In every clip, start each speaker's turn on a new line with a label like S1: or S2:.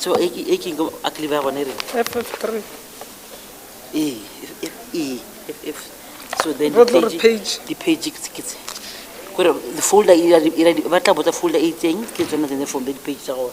S1: So e ke go akli ba bona re
S2: FF3.
S1: if so then
S2: What the page?
S1: the page ke the folder ba tla botsa folder e teng ke tsona tsene from the page tsa go.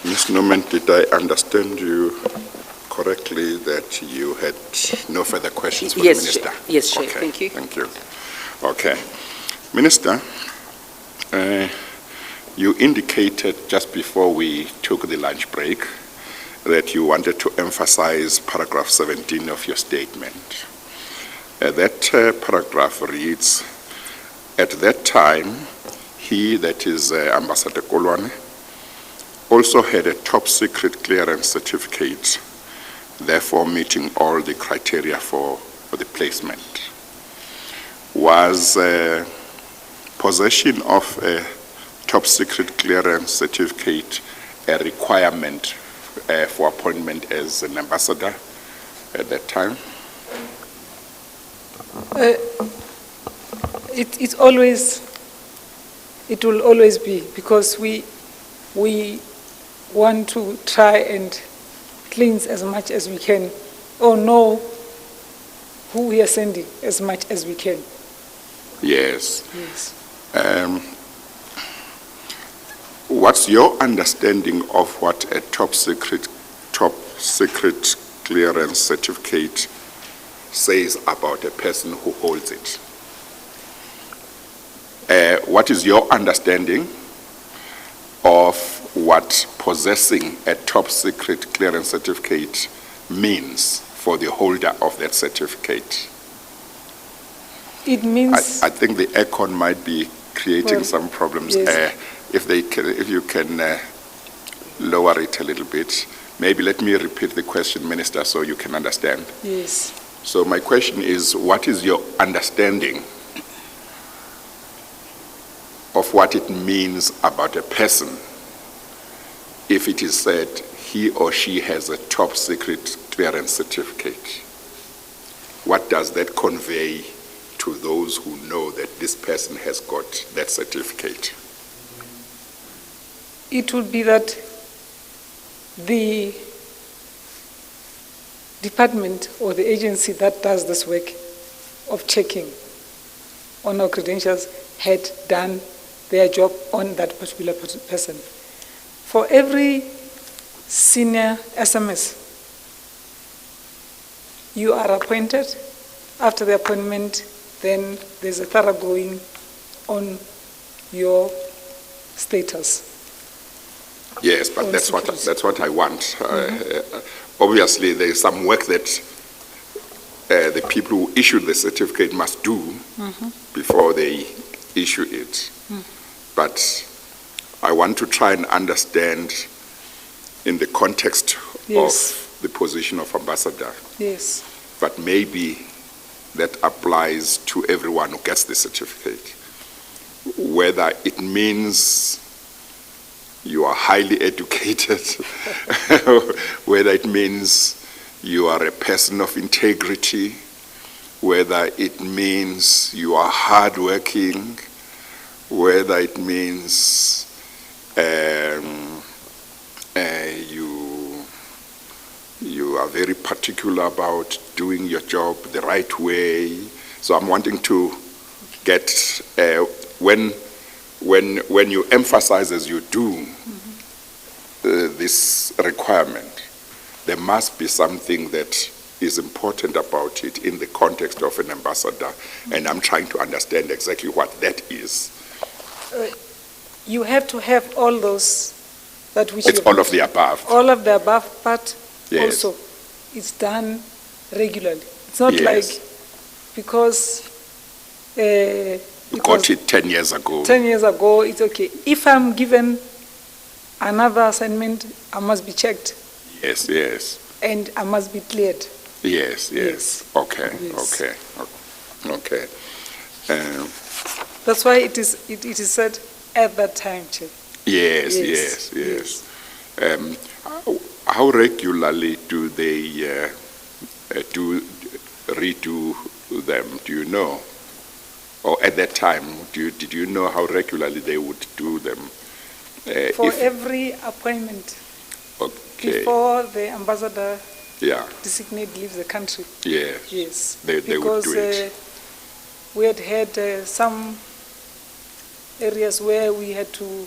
S3: Ms. Norman, did I understand you correctly that you had no further questions for
S1: Yes,
S3: the Minister?
S1: yes, Chair.
S3: Okay,
S1: Thank you.
S3: Thank you. Okay. Minister, you indicated just before we took the lunch break that you wanted to emphasize paragraph 17 of your statement. That paragraph reads, at that time, he, that is Ambassador Nkoana, also had a top secret clearance certificate, therefore meeting all the criteria for the placement. Was possession of a top secret clearance certificate a requirement for appointment as an ambassador at that time?
S2: It will always be, because we want to try and cleanse as much as we can, or know who we are sending as much as we can.
S3: Yes.
S2: Yes.
S3: What's your understanding of what a top secret clearance certificate says about a person who holds it? What is your understanding of what possessing a top secret clearance certificate means for the holder of that certificate?
S2: It means...
S3: I think the aircon might be creating some problems.
S2: Yes.
S3: If you can lower it a little bit. Maybe let me repeat the question, Minister, so you can understand.
S2: Yes.
S3: So my question is, what is your understanding of what it means about a person if it is said he or she has a top secret clearance certificate? What does that convey to those who know that this person has got that certificate?
S2: It would be that the department or the agency that does this work of checking on our credentials had done their job on that particular person. For every senior SMS, you are appointed. After the appointment, then there's a thorough going on your status.
S3: Yes, but
S2: On
S3: that's
S2: security.
S3: what I want. Obviously, there is some work that the people who issue the certificate must do before they issue it. But I want to try and understand in the context
S2: Yes.
S3: of the position of ambassador.
S2: Yes.
S3: But maybe that applies to everyone who gets the certificate. Whether it means you are highly educated, whether it means you are a person of integrity, whether it means you are hardworking, whether it means you are very particular about doing your job the right way. So I'm wanting to get when you emphasize as you do this requirement, there must be something that is important about it in the context of an ambassador, and I'm trying to understand exactly what that is.
S2: You have to have all those that which
S3: It's
S2: you
S3: all of the above.
S2: all of the above, but
S3: Yes.
S2: also it's done regularly. It's not
S3: Yes.
S2: like because
S3: You got it 10 years ago.
S2: 10 years ago, it's okay. If I'm given another assignment, I must be checked
S3: Yes, yes,
S2: and I must be cleared.
S3: yes, yes.
S2: Yes.
S3: Okay,
S2: Yes.
S3: okay, okay.
S2: That's why it is said at that time, Chair.
S3: Yes,
S2: Yes,
S3: yes, yes. How regularly do they redo them? Do you know? Or at that time, did you know how regularly they would do them?
S2: For every appointment
S3: Okay,
S2: before the ambassador
S3: yeah,
S2: designate leaves the country.
S3: yes.
S2: Yes.
S3: They would
S2: Because
S3: do it.
S2: we had some areas where we had to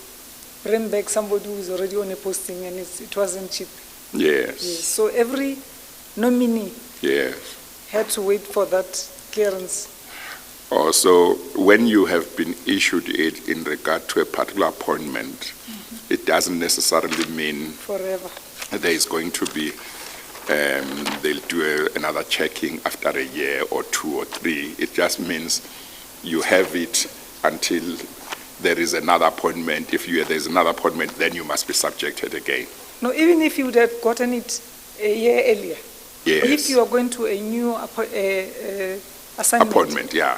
S2: bring back somebody who was already on a posting and it wasn't cheap.
S3: Yes,
S2: Yes. So every nominee
S3: yes.
S2: had to wait for that clearance.
S3: Also, when you have been issued it in regard to a particular appointment, it doesn't necessarily mean
S2: Forever.
S3: there is going to be, they'll do another checking after a year or 2 or 3. It just means you have it until there is another appointment. If there's another appointment, then you must be subjected again.
S2: No, even if you would have gotten it a year earlier,
S3: Yes.
S2: if you are going to a new assignment,
S3: Appointment, yeah.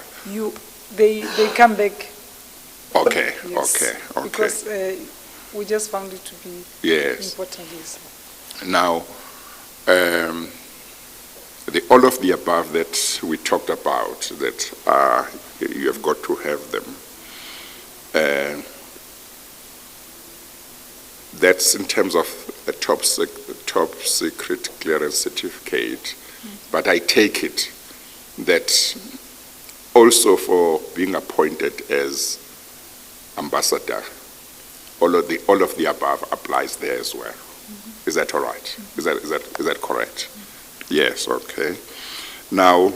S2: they come back.
S3: Okay,
S2: Yes.
S3: okay.
S2: Because we just found it to be
S3: Yes.
S2: important. Yes.
S3: Now, all of the above that we talked about, that you have got to have them, that's in terms of a top secret clearance certificate. But I take it that also for being appointed as ambassador, all of the above applies there as well. Is that all right? Is that correct? Yes. Okay. Now,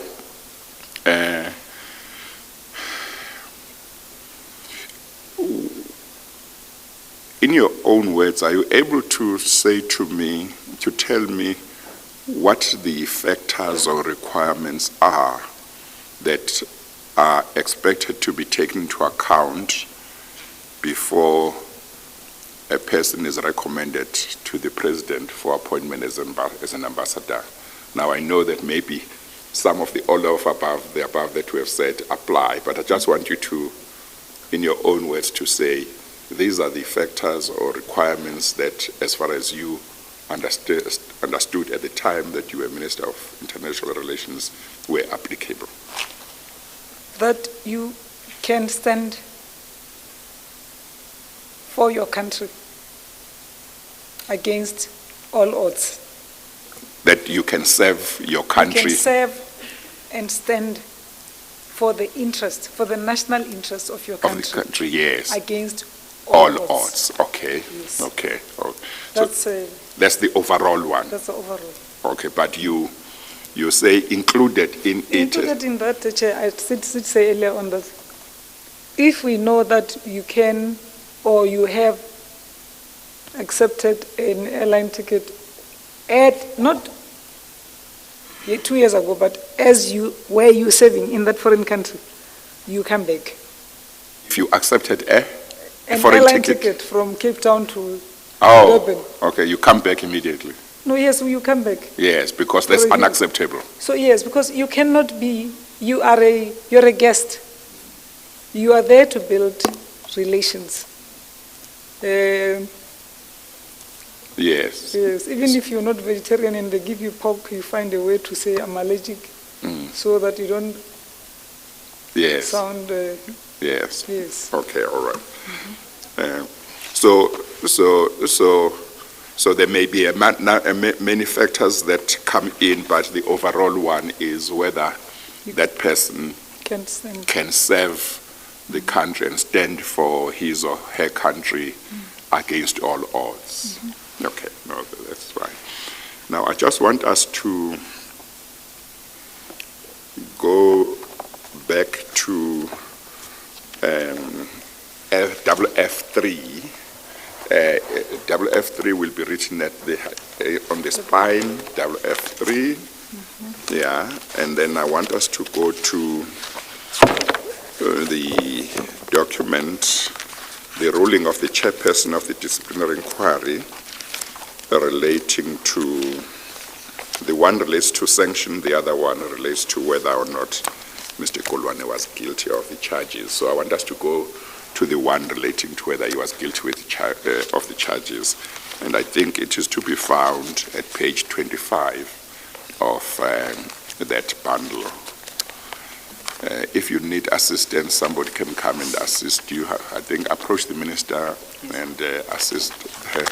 S3: in your own words, are you able to tell me what the factors or requirements are that are expected to be taken into account before a person is recommended to the president for appointment as an ambassador? Now, I know that maybe some of the above that we have said apply, but I just want you to, in your own words, to say these are the factors or requirements that, as far as you understood at the time that you were Minister of International Relations, were applicable.
S2: That you can stand for your country against all odds.
S3: That you can serve your country.
S2: You can serve and stand for the interest, for the national interest of your
S3: Of
S2: country.
S3: the country, yes.
S2: Against
S3: All odds. Okay.
S2: Yes.
S3: Okay.
S2: That's
S3: That's the overall one.
S2: that's the overall.
S3: Okay, but you You say included in it.
S2: Included in that, Chair, I did say earlier on that if we know that you can or you have accepted an airline ticket not 2 years ago, but where you serving in that foreign country, you come back.
S3: If you accepted a
S2: An
S3: foreign
S2: airline
S3: ticket.
S2: ticket from Cape Town to
S3: Oh,
S2: Durban.
S3: okay, you come back immediately.
S2: No, yes, you come back.
S3: Yes, because that's
S2: Already.
S3: unacceptable.
S2: So yes, because you cannot be, you're a guest. You are there to build relations.
S3: Yes.
S2: Yes, even if you're not vegetarian and they give you pork, you find a way to say I'm allergic, so that you don't
S3: Yes.
S2: sound.
S3: Yes.
S2: Yes.
S3: Okay, all right. So there may be many factors that come in, but the overall one is whether that person
S2: Can't stand.
S3: can serve the country and stand for his or her country against all odds. Okay, no, that's fine. Now, I just want us to go back to WF3. WF3 will be written at on the spine, WF3. Yeah, and then I want us to go to the document, the ruling of the chairperson of the disciplinary inquiry relating to, the one relates to sanction, the other one relates to whether or not Mr. Nkoana was guilty of the charges. So I want us to go to the one relating to whether he was guilty with of the charges. And I think it is to be found at page 25 of that bundle. If you need assistance, somebody can come and assist you. I think approach the minister and assist her.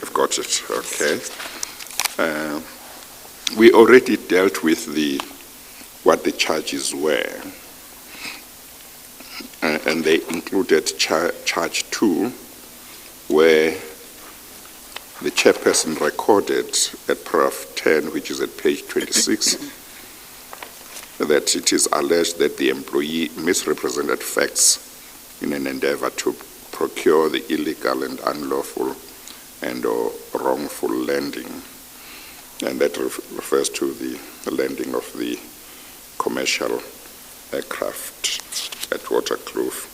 S3: You've got it, okay. We already dealt with what the charges were, and they included charge 2, where the chairperson recorded at paragraph 10, which is at page 26, that it is alleged that the employee misrepresented facts in an endeavor to procure the illegal and unlawful and or wrongful lending. And that refers to the lending of the commercial aircraft at Waterkloof.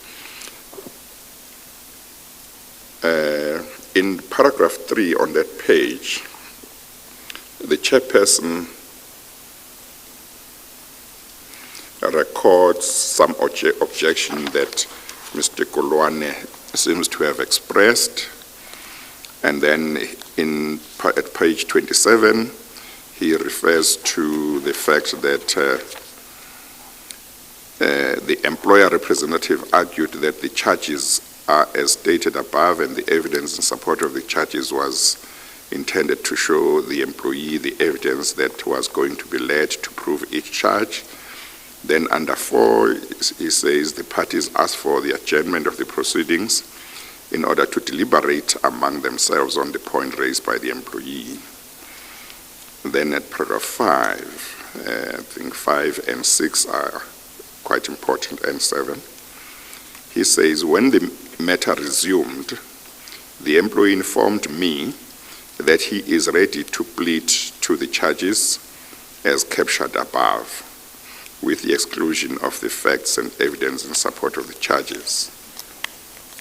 S3: In paragraph 3 on that page, the chairperson records some objection that Mr. Nkoana seems to have expressed. And then at page 27, he refers to the fact that the employer representative argued that the charges are as stated above, and the evidence in support of the charges was intended to show the employee the evidence that was going to be led to prove each charge. Then under 4, he says the parties asked for the adjournment of the proceedings in order to deliberate among themselves on the point raised by the employee. Then at paragraph 5, I think 5 and 6 are quite important, and 7. He says, when the matter resumed, the employee informed me that he is ready to plead to the charges as captured above, with the exclusion of the facts and evidence in support of the charges.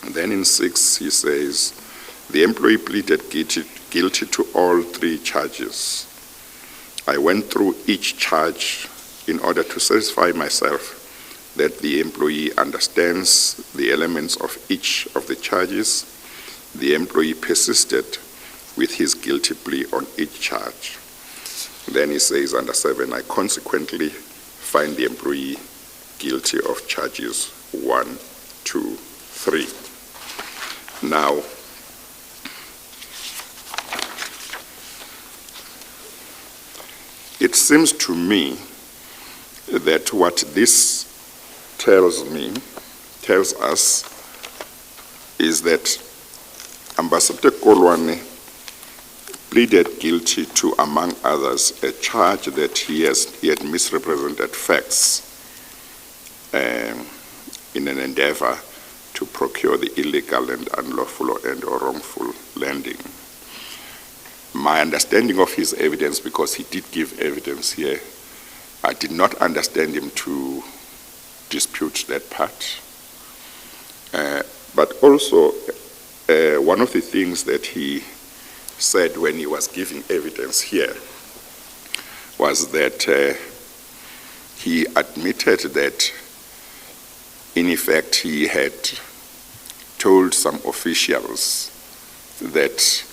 S3: And then in 6, he says, the employee pleaded guilty to all 3 charges. I went through each charge in order to satisfy myself that the employee understands the elements of each of the charges. The employee persisted with his guilty plea on each charge. Then he says under 7, I consequently find the employee guilty of charges 1, 2, 3. Now, it seems to me that what this tells us, is that Ambassador Kolwane pleaded guilty to, among others, a charge that he had misrepresented facts in an endeavor to procure the illegal and unlawful and/or wrongful lending. My understanding of his evidence, because he did give evidence here, I did not understand him to dispute that part. But also, one of the things that he said when he was giving evidence here was that he admitted that, in effect, he had told some officials that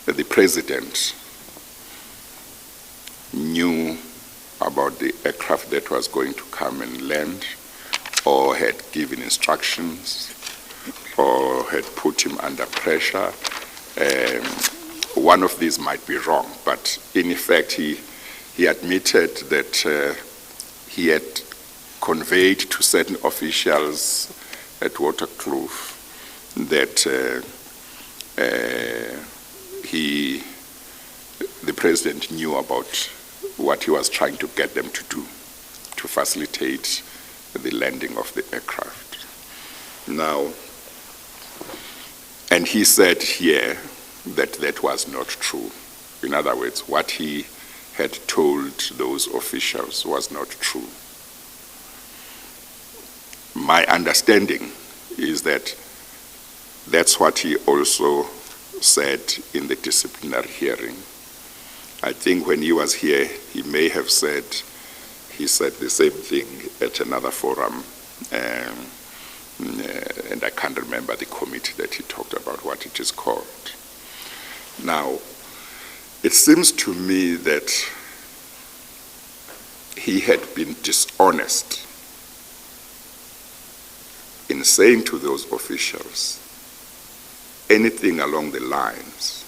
S3: the president knew about the aircraft that was going to come and land, or had given instructions, or had put him under pressure. One of these might be wrong, but in effect he admitted that he had conveyed to certain officials at Waterkloof that the president knew about what he was trying to get them to do to facilitate the landing of the aircraft. Now, and he said here that that was not true. In other words, what he had told those officials was not true. My understanding is that that's what he also said in the disciplinary hearing. I think when he was here, he may have said, he said the same thing at another forum, and I can't remember the committee that he talked about, what it is called. Now, it seems to me that he had been dishonest in saying to those officials anything along the lines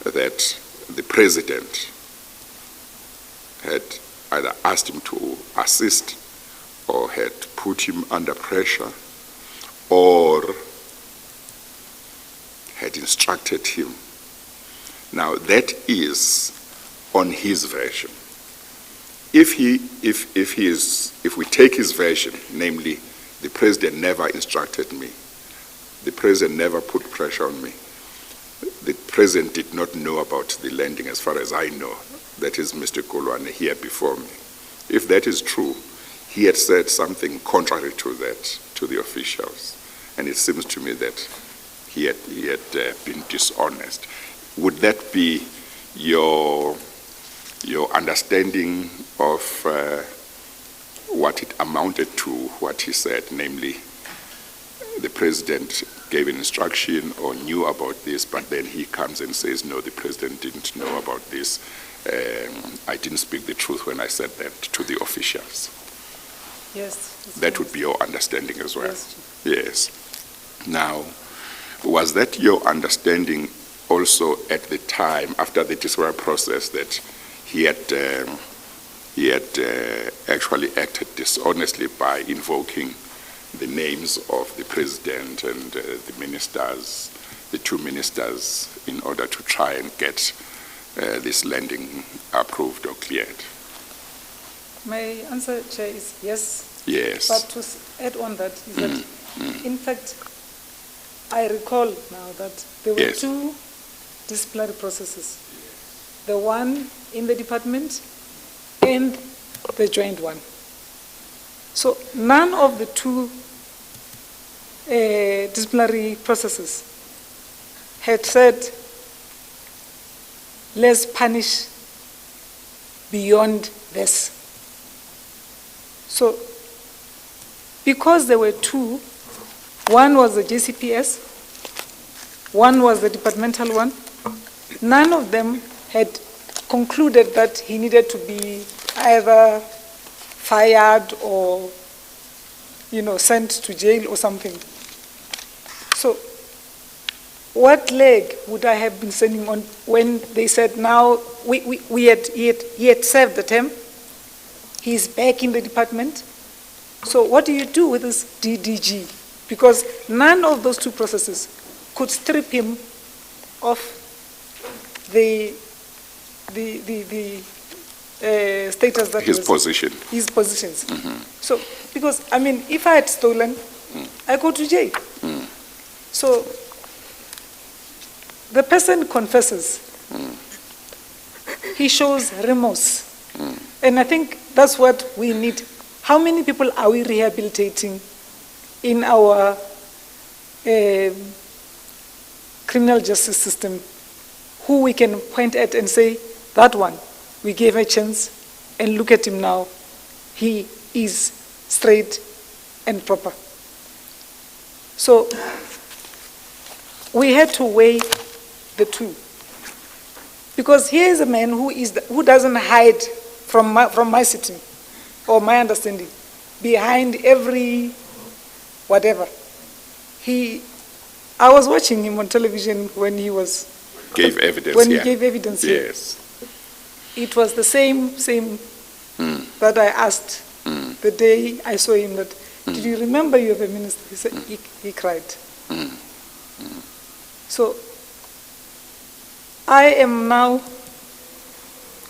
S3: that the president had either asked him to assist, or had put him under pressure, or had instructed him. Now that is on his version. If we take his version, namely, the president never instructed me, the president never put pressure on me, the president did not know about the landing as far as I know, that is Mr. Kolwane here before me. If that is true, he had said something contrary to that to the officials, and it seems to me that he had been dishonest. Would that be your understanding of what it amounted to, what he said, namely the president gave an instruction or knew about this, but then he comes and says, no, the president didn't know about this. I didn't speak the truth when I said that to the officials.
S2: Yes.
S3: That would be your understanding as well.
S2: Yes.
S3: Yes. Now, was that your understanding also at the time, after the disciplinary process, that he had actually acted dishonestly by invoking the names of the president and the ministers, the two ministers, in order to try and get this landing approved or cleared?
S2: My answer, Chair, is yes.
S3: Yes.
S2: But to add on that is that, in fact, I recall now that there were
S3: Yes.
S2: two disciplinary processes. The one in the department and the joint one. So none of the two disciplinary processes had said, let's punish beyond this. So because there were two, one was the JCPS, one was the departmental one, none of them had concluded that he needed to be either fired or, sent to jail or something. So what leg would I have been standing on when they said now he had served the term, he's back in the department. So what do you do with this DDG? Because none of those two processes could strip him of the status that
S3: His position.
S2: his positions. So, because, I mean, if I had stolen, I go to jail. So, the person confesses. He shows remorse. And I think that's what we need. How many people are we rehabilitating in our criminal justice system who we can point at and say, that one, we gave a chance, and look at him now. He is straight and proper. So we had to weigh the two. Because here is a man who doesn't hide from my sitting or my understanding behind every whatever. I was watching him on television when he
S3: gave evidence.
S2: When he gave evidence here.
S3: Yes.
S2: It was the same that I asked the day I saw him that, did you remember you have a minister? He said, he cried. So I am now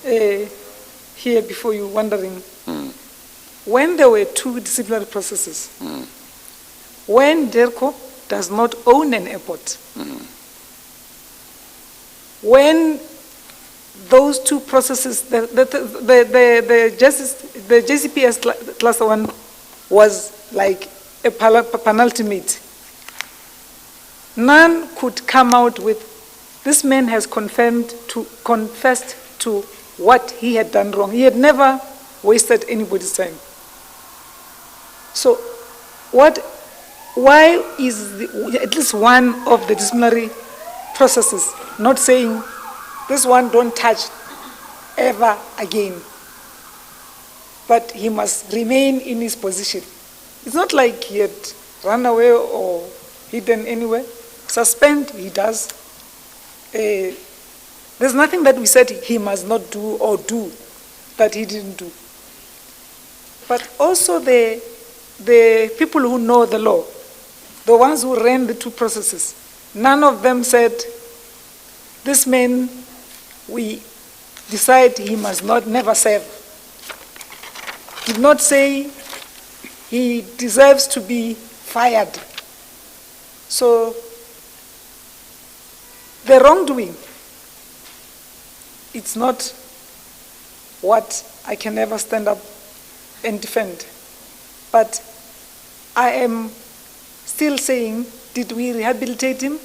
S2: here before you wondering, when there were two disciplinary processes, when DERCO does not own an airport, when those two processes, the JCPS Cluster 1 was like a penultimate. None could come out with, this man has confessed to what he had done wrong. He had never wasted anybody's time. So why is at least one of the disciplinary processes not saying, this one don't touch ever again, but he must remain in his position? It's not like he had run away or hidden anywhere. Suspend, he does. There's nothing that we said he must not do or do that he didn't do. But also the people who know the law, the ones who ran the two processes, none of them said, this man, we decide he must never serve. Did not say he deserves to be fired. So the wrongdoing, it's not what I can ever stand up and defend. But I am still saying, did we rehabilitate him?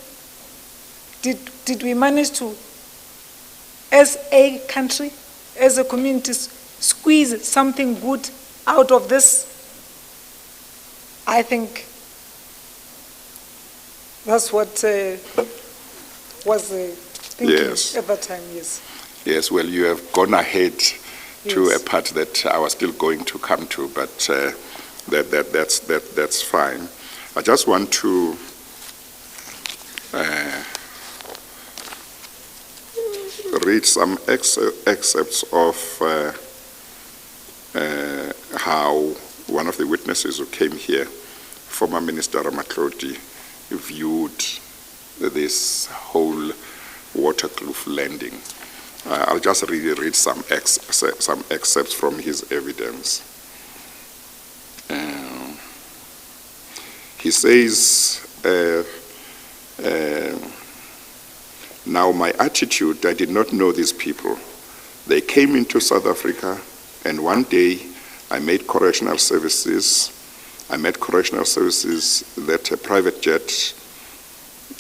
S2: Did we manage to, as a country, as a community, squeeze something good out of this? I think that's what was thinking at that time, yes.
S3: Yes, well, you have gone ahead to a part that I was still going to come to, but that's fine. I just want to read some excerpts of how one of the witnesses who came here, former Minister Ramatloti, viewed this whole Waterkloof landing. I'll just read some excerpts from his evidence. He says, now my attitude, I did not know these people. They came into South Africa, and one day I met correctional services that a private jet,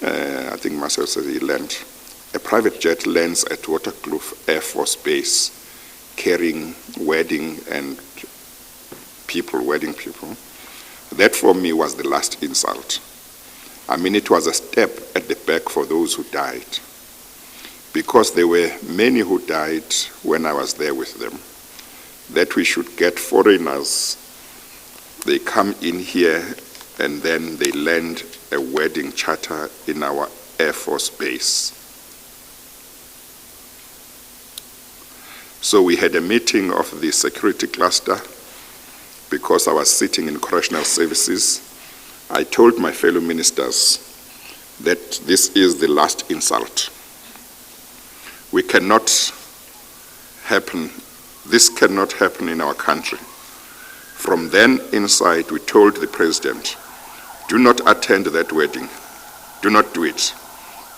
S3: I think Marcel said he landed, a private jet lands at Waterkloof Air Force Base carrying wedding people. That for me was the last insult. I mean, it was a step at the back for those who died, because there were many who died when I was there with them. That we should get foreigners, they come in here and then they land a wedding charter in our Air Force Base. So we had a meeting of the security cluster because I was sitting in correctional services. I told my fellow ministers that this is the last insult. We cannot happen, this cannot happen in our country. From then inside, we told the president, do not attend that wedding. Do not do it,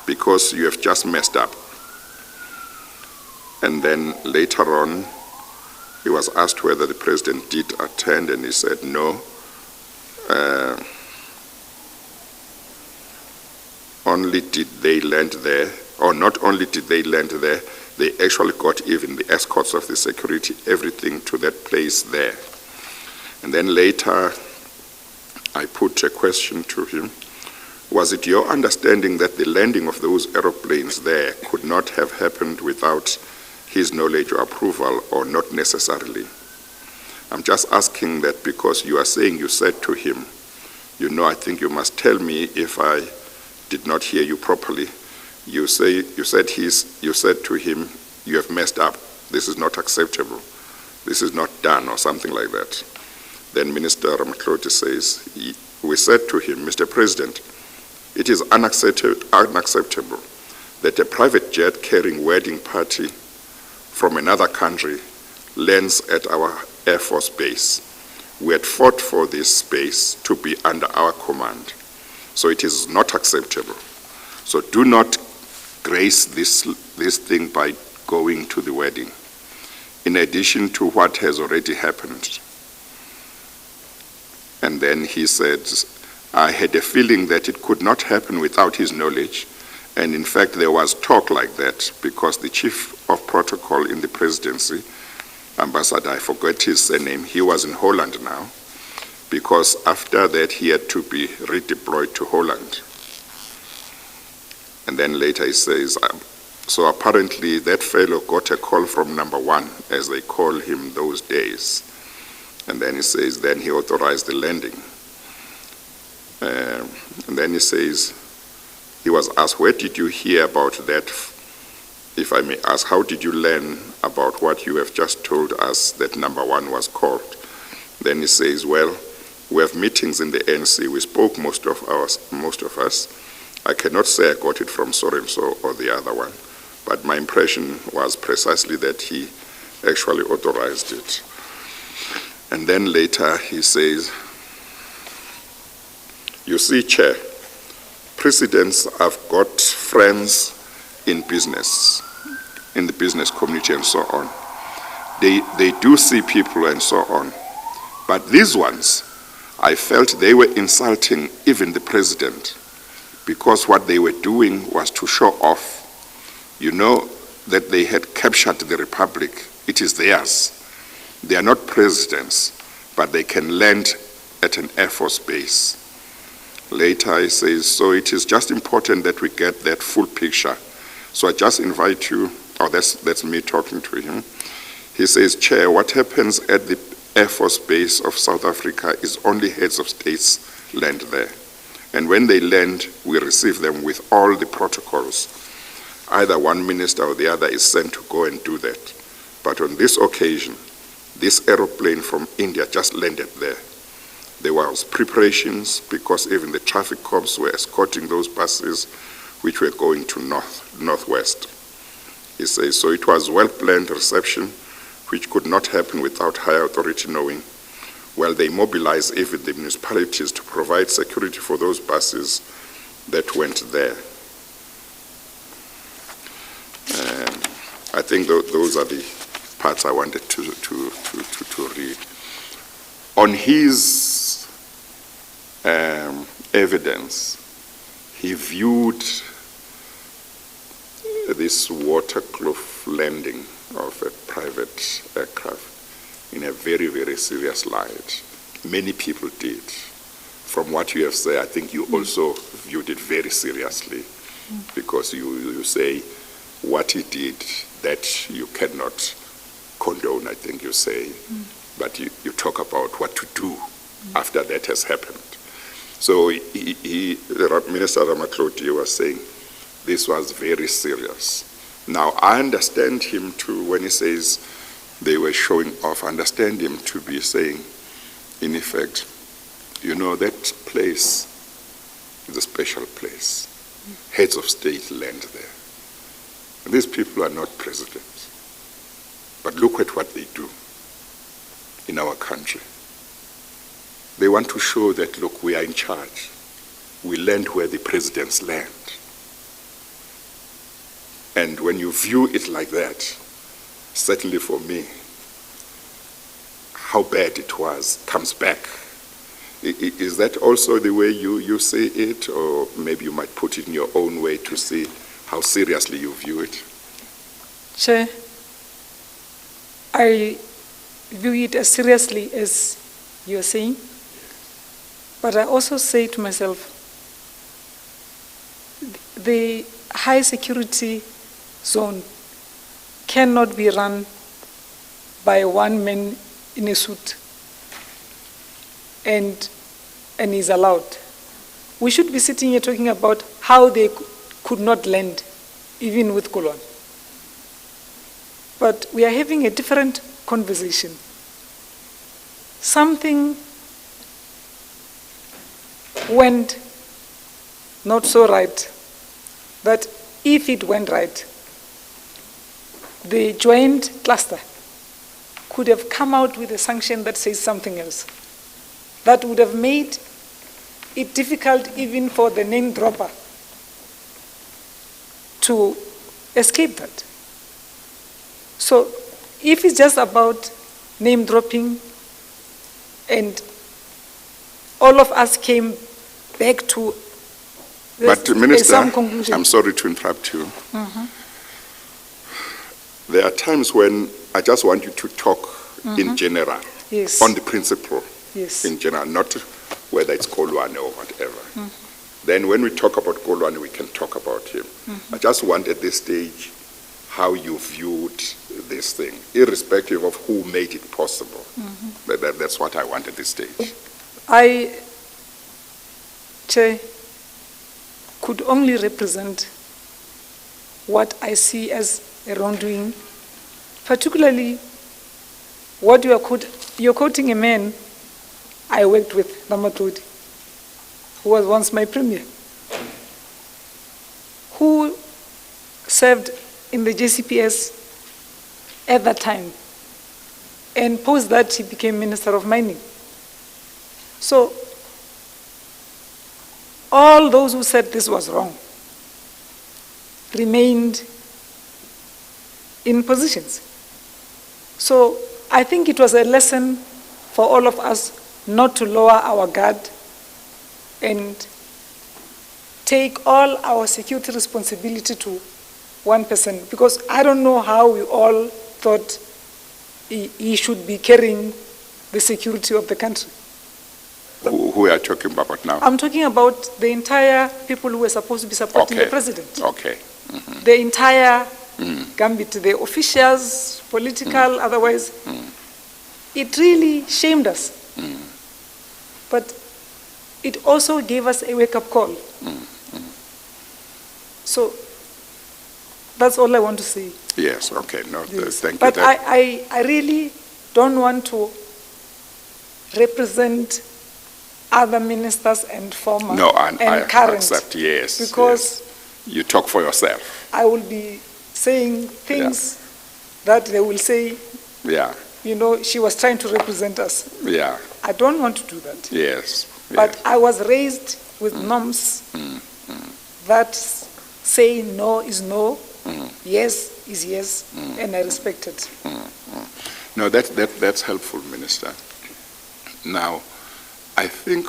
S3: because you have just messed up. And then later on, he was asked whether the president did attend, and he said no. Only did they land there, or not only did they land there, they actually got even the escorts of the security, everything to that place there. And then later, I put a question to him. Was it your understanding that the landing of those aeroplanes there could not have happened without his knowledge or approval, or not necessarily? I'm just asking that because you are saying you said to him, you know, I think you must tell me if I did not hear you properly. You said to him, you have messed up. This is not acceptable. This is not done, or something like that. Then Minister Ramkloti says, we said to him, Mr. President, it is unacceptable that a private jet carrying wedding party from another country lands at our Air Force Base. We had fought for this space to be under our command. So it is not acceptable. So do not grace this thing by going to the wedding, in addition to what has already happened. And then he said, I had a feeling that it could not happen without his knowledge. And in fact, there was talk like that because the chief of protocol in the presidency, Ambassador, I forgot his surname, he was in Holland now, because after that he had to be redeployed to Holland. And then later he says, so apparently that fellow got a call from number one, as they call him those days. And then he says, then he authorized the landing. And then he says, he was asked, where did you hear about that? If I may ask, how did you learn about what you have just told us that number one was called? Then he says, well, we have meetings in the ANC. We spoke, most of us. I cannot say I got it from so-and-so or the other one, but my impression was precisely that he actually authorized it. And then later he says, you see, Chair, presidents have got friends in business, in the business community and so on. They do see people and so on. But these ones, I felt they were insulting even the president, because what they were doing was to show off. You know that they had captured the republic. It is theirs. They are not presidents, but they can land at an Air Force base. Later he says, so it is just important that we get that full picture. So I just invite you, that's me talking to him. He says, Chair, what happens at the Air Force Base of South Africa is only heads of states land there. And when they land, we receive them with all the protocols. Either one minister or the other is sent to go and do that. But on this occasion, this aeroplane from India just landed there. There was preparations because even the traffic cops were escorting those buses which were going to northwest. He says, so it was well-planned reception which could not happen without higher authority knowing. Well, they mobilized even the municipalities to provide security for those buses that went there. I think those are the parts I wanted to read. On his evidence, he viewed this Waterkloof landing of a private aircraft in a very, very serious light. Many people did. From what you have said, I think you also viewed it very seriously, because you say what he did, that you cannot condone, I think you say, but you talk about what to do after that has happened. So Minister Ramkloti was saying, this was very serious. Now, I understand him to, when he says they were showing off, I understand him to be saying, in effect, you know, that place is a special place. Heads of state land there. And these people are not presidents. But look at what they do in our country. They want to show that, look, we are in charge. We land where the presidents land. And when you view it like that, certainly for me, how bad it was comes back. Is that also the way you see it, or maybe you might put it in your own way to see how seriously you view it?
S2: Chair, I view it as seriously as you're saying, but I also say to myself, the high security zone cannot be run by one man in a suit and is allowed. We should be sitting here talking about how they could not land, even with Kolon. But we are having a different conversation. Something went not so right, but if it went right, the joint cluster could have come out with a sanction that says something else. That would have made it difficult even for the name dropper to escape that. So if it's just about name dropping and all of us came back to
S3: But Minister,
S2: some conclusion.
S3: I'm sorry to interrupt you. There are times when I just want you to talk in general,
S2: Yes.
S3: on the principle
S2: Yes.
S3: in general, not whether it's Kolwane or whatever. Then when we talk about Kolwane, we can talk about him. I just want at this stage how you viewed this thing, irrespective of who made it possible. That's what I want at this stage.
S2: I, Chair, could only represent what I see as a wrongdoing, particularly what you're quoting a man I worked with, Namatlodi, who was once my premier, who served in the JCPS at that time, and post that he became Minister of Mining. So all those who said this was wrong remained in positions. So I think it was a lesson for all of us not to lower our guard and take all our security responsibility to one person, because I don't know how we all thought he should be carrying the security of the country.
S3: Who are you talking about now?
S2: I'm talking about the entire people who were supposed to be supporting the president.
S3: Okay.
S2: The entire gambit, the officials, political, otherwise. It really shamed us. But it also gave us a wake-up call. So that's all I want to say.
S3: Yes, okay. No,
S2: Yes.
S3: thank you.
S2: But I really don't want to represent other ministers and former
S3: No,
S2: and
S3: I
S2: current.
S3: accept, yes.
S2: Because
S3: yes. You talk for yourself.
S2: I will be saying things that they will say,
S3: Yeah,
S2: you know, she was trying to represent us.
S3: yeah,
S2: I don't want to do that.
S3: yes.
S2: But I was raised with norms that say no is no, yes is yes, and I respect it.
S3: No, that's helpful, Minister. Now, I think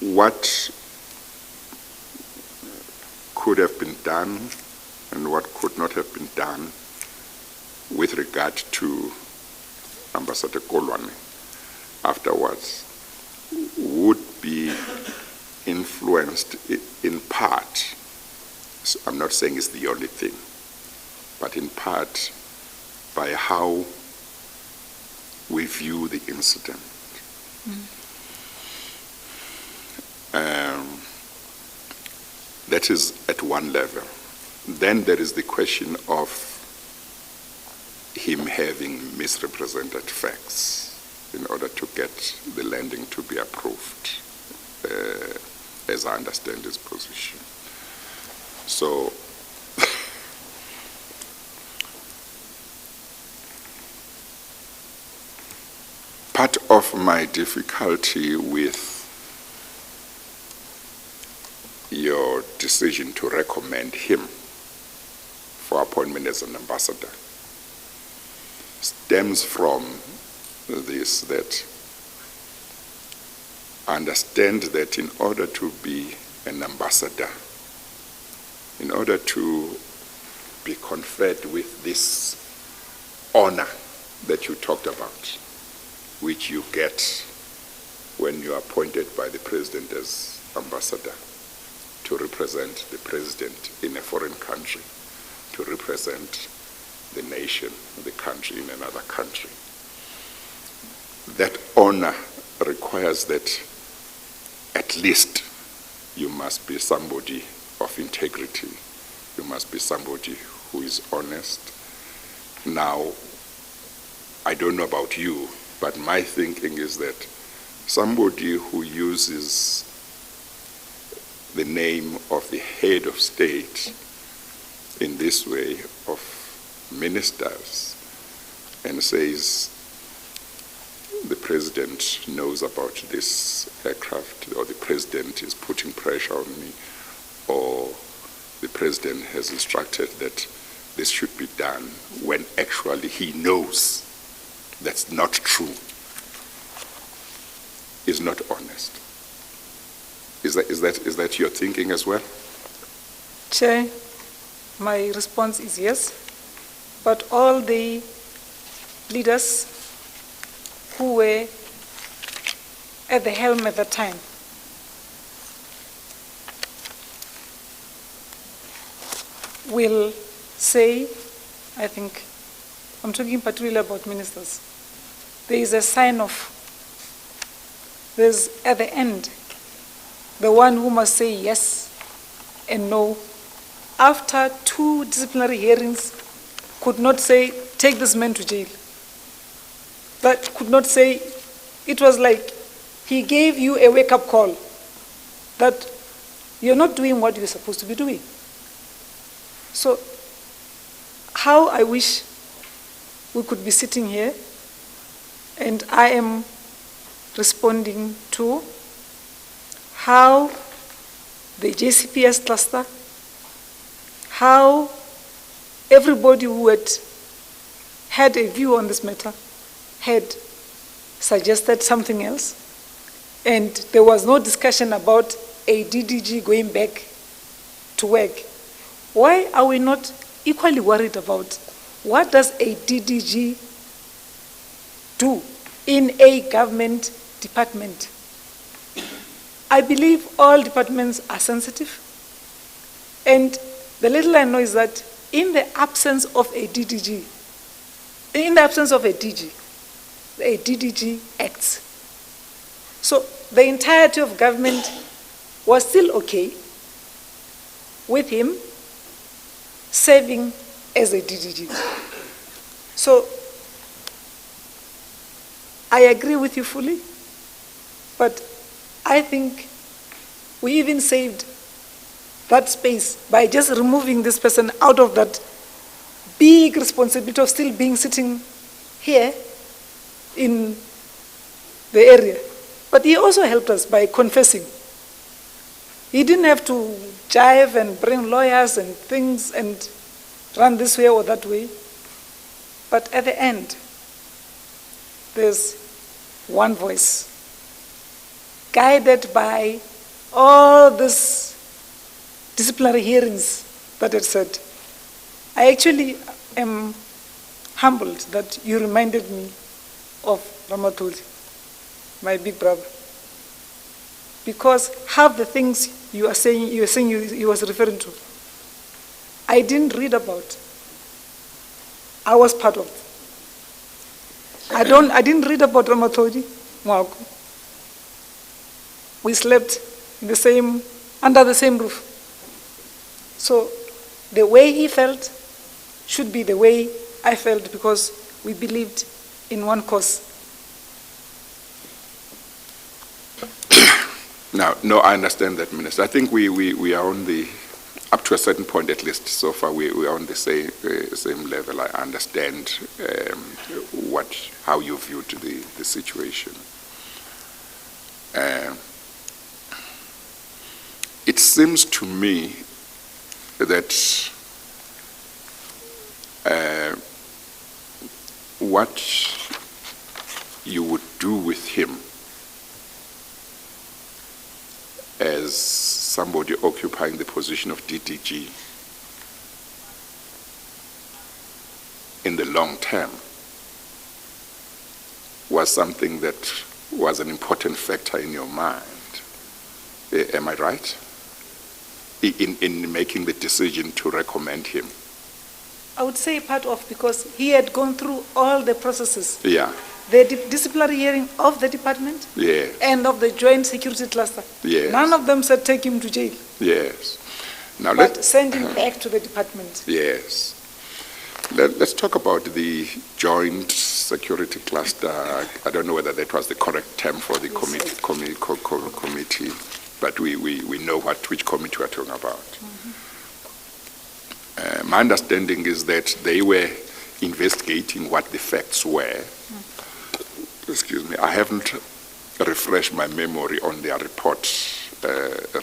S3: what could have been done and what could not have been done with regard to Ambassador Kolwane afterwards would be influenced in part, so I'm not saying it's the only thing, but in part by how we view the incident. That is at one level. Then there is the question of him having misrepresented facts in order to get the lending to be approved, as I understand his position. So, part of my difficulty with your decision to recommend him for appointment as an ambassador stems from this, that I understand that in order to be an ambassador, in order to be conferred with this honor that you talked about, which you get when you are appointed by the president as ambassador to represent the president in a foreign country, to represent the nation, the country in another country. That honor requires that at least you must be somebody of integrity. You must be somebody who is honest. Now, I don't know about you, but my thinking is that somebody who uses the name of the head of state in this way, of ministers, and says the president knows about this aircraft, or the president is putting pressure on me, or the president has instructed that this should be done, when actually he knows that's not true, is not honest. Is that your thinking as well?
S2: Chair, my response is yes, but all the leaders who were at the helm at the time will say, I think, I'm talking particularly about ministers, there is a sign of, there's at the end, the one who must say yes and no, after 2 disciplinary hearings, could not say, take this man to jail. That could not say, it was like he gave you a wake-up call that you're not doing what you're supposed to be doing. So, how I wish we could be sitting here and I am responding to how the JCPS cluster, how everybody who had a view on this matter had suggested something else, and there was no discussion about a DDG going back to work. Why are we not equally worried about what does a DDG do in a government department? I believe all departments are sensitive, and the little I know is that in the absence of a DDG, in the absence of a DDG acts. So the entirety of government was still okay with him serving as a DDG. So I agree with you fully, but I think we even saved that space by just removing this person out of that big responsibility of still being sitting here in the area. But he also helped us by confessing. He didn't have to jive and bring lawyers and things and run this way or that way. But at the end, there's one voice, guided by all these disciplinary hearings that had said. I actually am humbled that you reminded me of Ramatuli, my big brother. Because half the things you were saying he was referring to, I didn't read about. I was part of it. I didn't read about Ramatoli, Mwaku. We slept in under the same roof. So the way he felt should be the way I felt, because we believed in one cause.
S3: Now, no, I understand that, Minister. I think we are on the, up to a certain point at least, so far we are on the same level. I understand how you viewed the situation. It seems to me that what you would do with him as somebody occupying the position of DDG in the long term was something that was an important factor in your mind. Am I right? In making the decision to recommend him?
S2: I would say part of, because he had gone through all the processes.
S3: Yeah.
S2: The disciplinary hearing of the department,
S3: Yeah.
S2: and of the joint security cluster.
S3: Yes.
S2: None of them said take him to jail,
S3: Yes. Now
S2: but send him back to the department.
S3: Yes. Let's talk about the joint security cluster. I don't know whether that was the correct term for the committee, but we know which committee we're talking about. My understanding is that they were investigating what the facts were. Excuse me, I haven't refreshed my memory on their report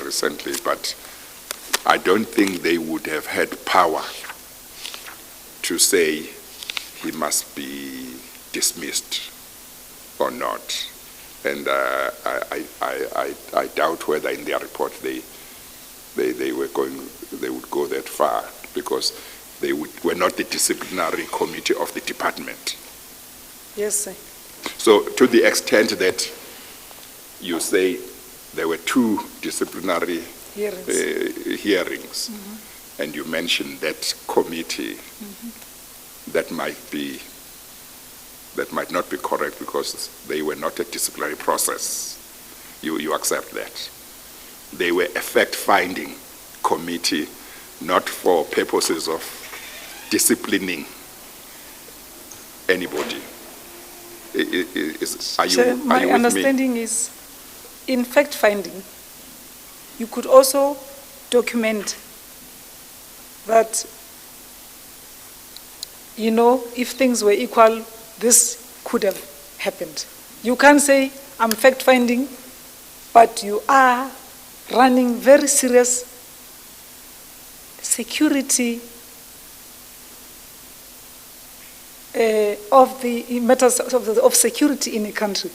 S3: recently, but I don't think they would have had power to say he must be dismissed or not. And I doubt whether in their report they would go that far, because they were not the disciplinary committee of the department.
S2: Yes, sir.
S3: So to the extent that you say there were two disciplinary hearings, and you mentioned that committee, that might not be correct, because they were not a disciplinary process. You accept that. They were a fact-finding committee, not for purposes of disciplining anybody.
S2: My understanding is, in fact-finding, you could also document that, if things were equal, this could have happened. You can't say, I'm fact-finding, but you are running very serious security of the matters of security in a country.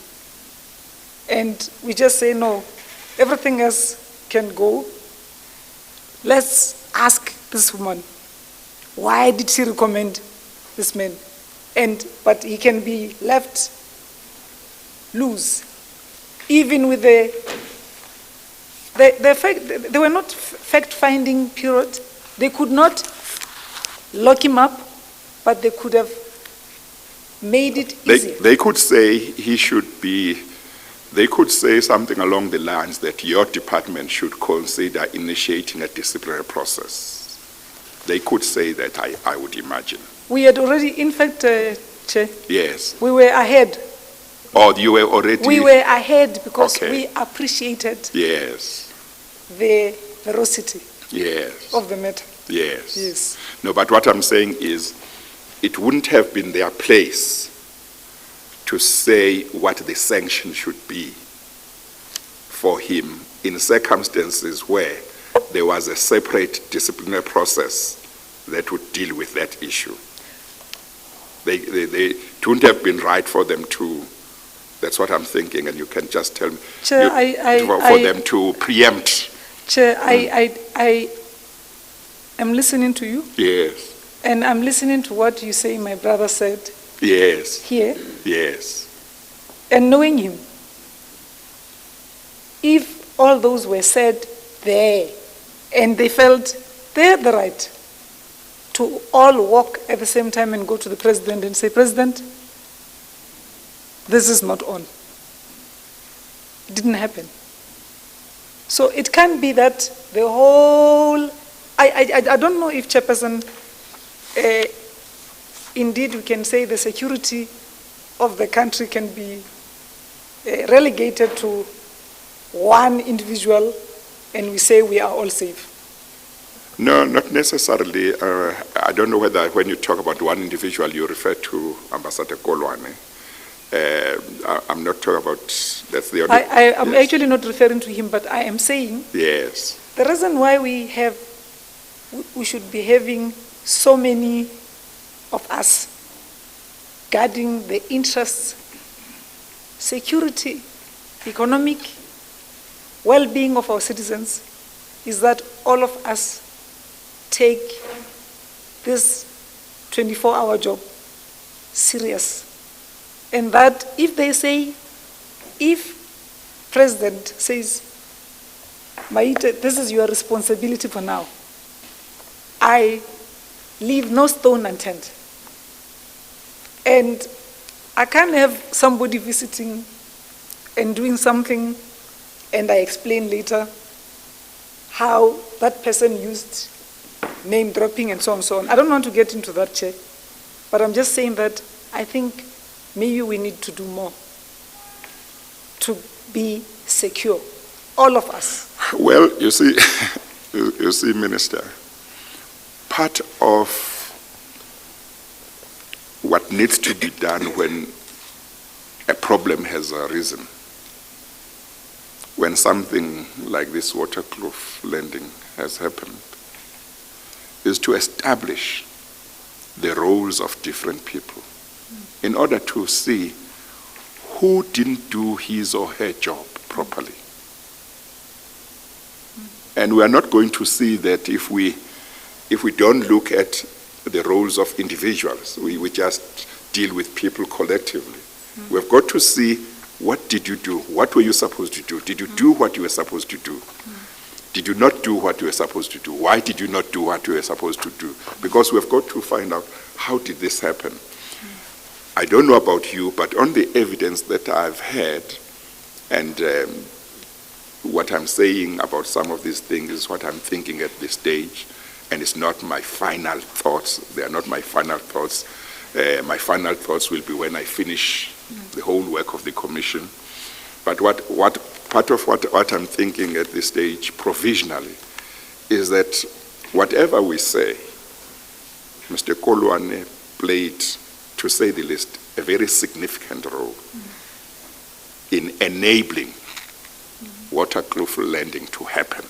S2: And we just say, no, everything else can go. Let's ask this woman, why did she recommend this man? But he can be left loose, even with the fact, they were not fact-finding period. They could not lock him up, but they could have made it easy.
S3: They could say he should be, they could say something along the lines that your department should consider initiating a disciplinary process. They could say that, I would imagine.
S2: We had already, in fact, Chair,
S3: yes,
S2: we were ahead.
S3: Or you were already?
S2: We were ahead because
S3: Okay.
S2: we appreciated
S3: Yes,
S2: the ferocity
S3: yes,
S2: of the matter.
S3: yes.
S2: Yes.
S3: No, but what I'm saying is, it wouldn't have been their place to say what the sanction should be for him in circumstances where there was a separate disciplinary process that would deal with that issue. It wouldn't have been right for them to, that's what I'm thinking, and you can just tell me,
S2: Chair,
S3: for them to preempt.
S2: Chair, I am listening to you,
S3: Yes,
S2: and I'm listening to what you say my brother said
S3: yes,
S2: here,
S3: yes,
S2: and knowing him. If all those were said there, and they felt they had the right to all walk at the same time and go to the president and say, President, this is not on. It didn't happen. So it can't be that the whole I don't know if, Chairperson, indeed we can say the security of the country can be relegated to one individual and we say we are all safe.
S3: No, not necessarily. I don't know whether when you talk about one individual, you refer to Ambassador Kolwane. I'm not talking about, that's the only...
S2: I'm
S3: yes.
S2: actually not referring to him, but I am saying
S3: Yes.
S2: the reason why we should be having so many of us guarding the interests, security, economic well-being of our citizens is that all of us take this 24-hour job serious. And that if they say, if President says, Maite, this is your responsibility for now, I leave no stone unturned. And I can't have somebody visiting and doing something and I explain later how that person used name dropping and so on and so on. I don't want to get into that, Chair, but I'm just saying that I think maybe we need to do more to be secure, all of us.
S3: Well, you see, you see, Minister, part of what needs to be done when a problem has arisen, when something like this Waterkloof landing has happened, is to establish the roles of different people in order to see who didn't do his or her job properly. And we are not going to see that if we don't look at the roles of individuals, we just deal with people collectively. We've got to see, what did you do? What were you supposed to do? Did you do what you were supposed to do? Did you not do what you were supposed to do? Why did you not do what you were supposed to do? Because we've got to find out, how did this happen? I don't know about you, but on the evidence that I've had, and what I'm saying about some of these things is what I'm thinking at this stage, and it's not my final thoughts. They are not my final thoughts. My final thoughts will be when I finish the whole work of the commission. But part of what I'm thinking at this stage, provisionally, is that whatever we say, Mr. Kolwane played, to say the least, a very significant role in enabling Waterkloof landing to happen,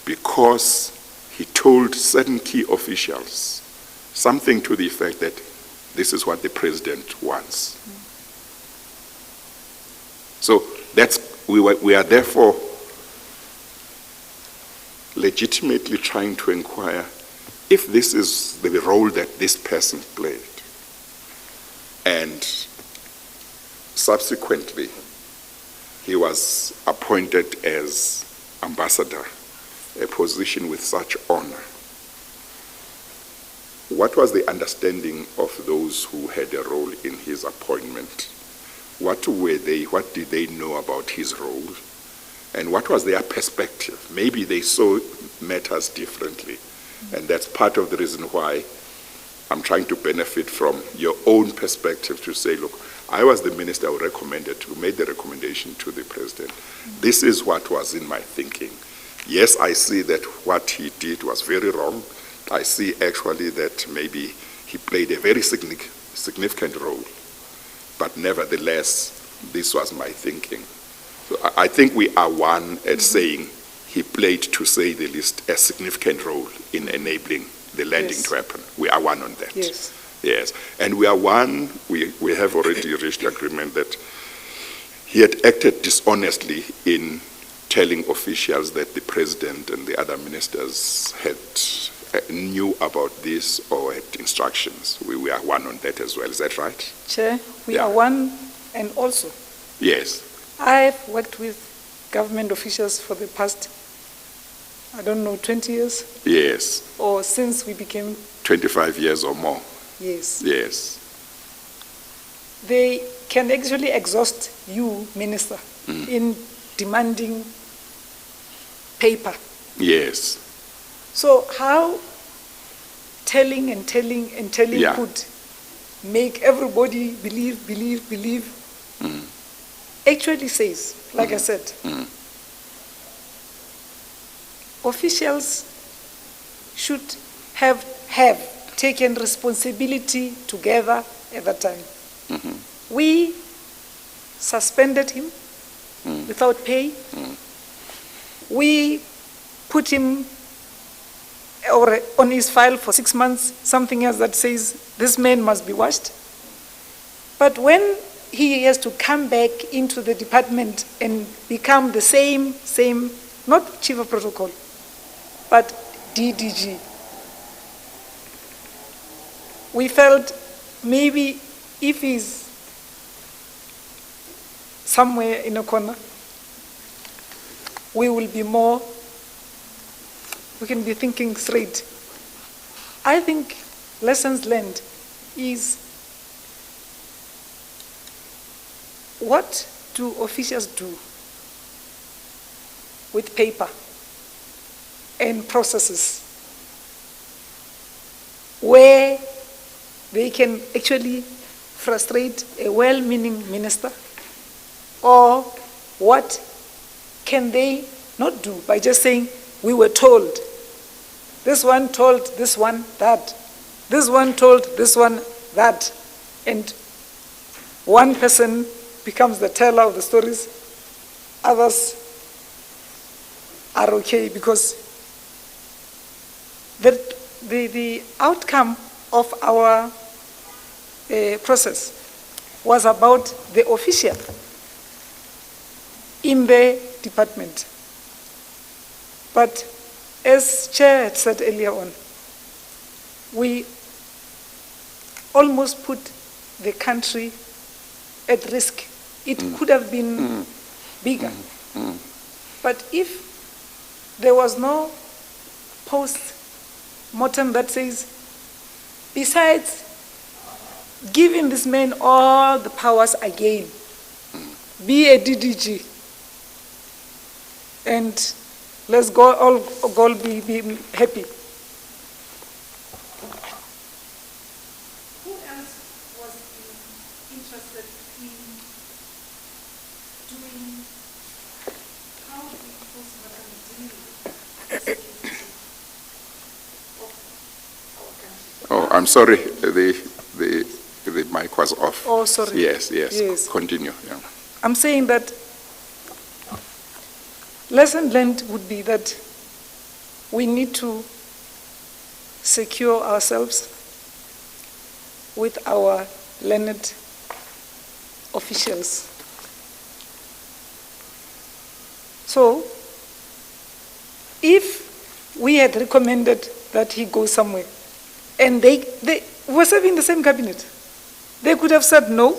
S3: because he told certain key officials something to the effect that this is what the president wants. So we are therefore legitimately trying to inquire if this is the role that this person played. And subsequently, he was appointed as ambassador, a position with such honor. What was the understanding of those who had a role in his appointment? What were they? What did they know about his role? And what was their perspective? Maybe they saw matters differently. And that's part of the reason why I'm trying to benefit from your own perspective to say, look, I was the minister who made the recommendation to the president. This is what was in my thinking. Yes, I see that what he did was very wrong. I see actually that maybe he played a very significant role. But nevertheless, this was my thinking. So I think we are one at saying he played, to say the least, a significant role in enabling the landing to happen. We are one on that.
S2: Yes.
S3: Yes. And we are one, we have already reached agreement that he had acted dishonestly in telling officials that the president and the other ministers had knew about this or had instructions. We are one on that as well. Is that right?
S2: Chair, we are one, and also,
S3: yes,
S2: I've worked with government officials for the past, 20 years?
S3: Yes.
S2: Or since we became...
S3: 25 years or more.
S2: Yes.
S3: Yes.
S2: They can actually exhaust you, Minister, in demanding paper.
S3: Yes.
S2: So how telling
S3: Yeah.
S2: could make everybody believe, actually says, like I said, officials should have taken responsibility together at that time. We suspended him without pay. We put him on his file for 6 months, something else that says this man must be washed. But when he has to come back into the department and become the same, not chief of protocol, but DDG, we felt maybe if he's somewhere in a corner, we can be thinking straight. I think lessons learned is, what do officials do with paper and processes where they can actually frustrate a well-meaning minister? Or what can they not do by just saying, we were told, this one told this one that, this one told this one that, and one person becomes the teller of the stories, others are okay because the outcome of our process was about the official in the department. But as Chair had said earlier on, we almost put the country at risk. It could have been bigger. But if there was no post-mortem that says, besides giving this man all the powers again, be a DDG, and let's go all be happy. Who else was interested in doing, how do we post-mortem deal with the security of our country?
S3: Oh, I'm sorry, the mic was off.
S2: Oh, sorry.
S3: Yes. Continue. Yeah.
S2: I'm saying that lesson learned would be that we need to secure ourselves with our learned officials. So, if we had recommended that he go somewhere, and they were serving the same cabinet, they could have said no.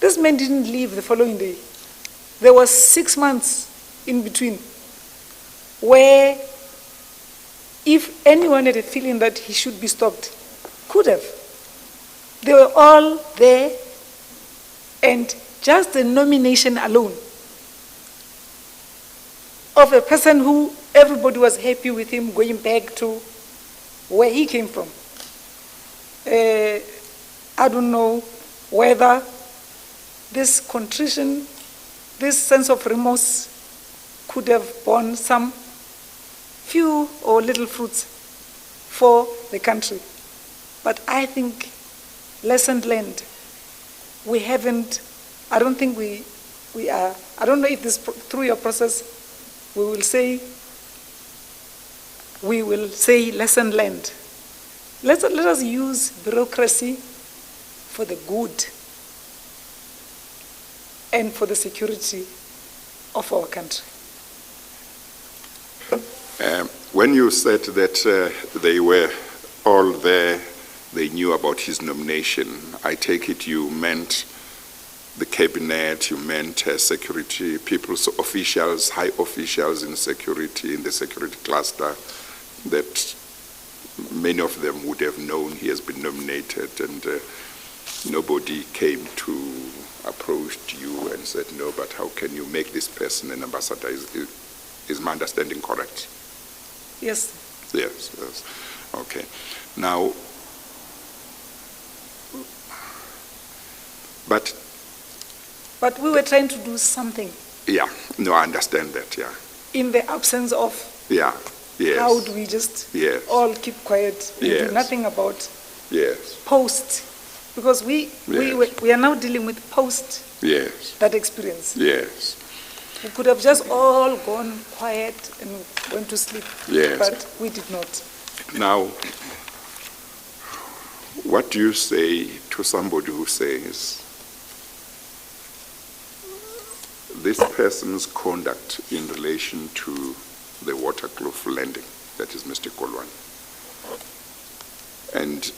S2: This man didn't leave the following day. There was 6 months in between where if anyone had a feeling that he should be stopped, could have. They were all there, and just the nomination alone of a person who everybody was happy with him going back to where he came from. I don't know whether this contrition, this sense of remorse could have borne some few or little fruits for the country. But I think lesson learned, we haven't, I don't think we are, I don't know if this through your process we will say lesson learned. Let us use bureaucracy for the good and for the security of our country.
S3: When you said that they were all there, they knew about his nomination, I take it you meant the cabinet, you meant security people, so officials, high officials in security, in the security cluster, that many of them would have known he has been nominated, and nobody came to approach you and said, no, but how can you make this person an ambassador? Is my understanding correct?
S2: Yes.
S3: Yes, yes. Okay. Now, but
S2: we were trying to do something
S3: yeah, no, I understand that, yeah.
S2: in the absence of
S3: Yeah, yes.
S2: how do we just
S3: Yes.
S2: all keep quiet and
S3: Yes.
S2: do nothing about
S3: Yes,
S2: post? Because we are now dealing with post
S3: yes,
S2: that experience.
S3: yes,
S2: We could have just all gone quiet and went to sleep,
S3: yes.
S2: but we did not.
S3: Now, what do you say to somebody who says this person's conduct in relation to the Waterkloof landing, that is Mr. Kolwane, and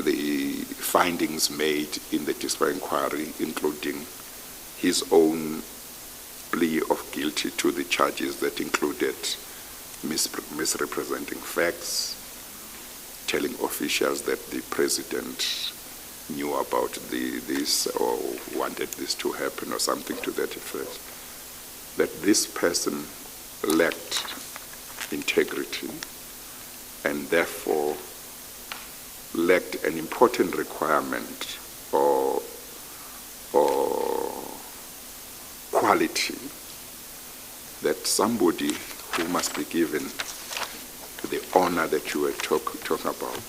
S3: the findings made in the disciplinary inquiry, including his own plea of guilty to the charges that included misrepresenting facts, telling officials that the president knew about this or wanted this to happen or something to that effect, that this person lacked integrity and therefore lacked an important requirement or quality that somebody who must be given the honor that you were talking about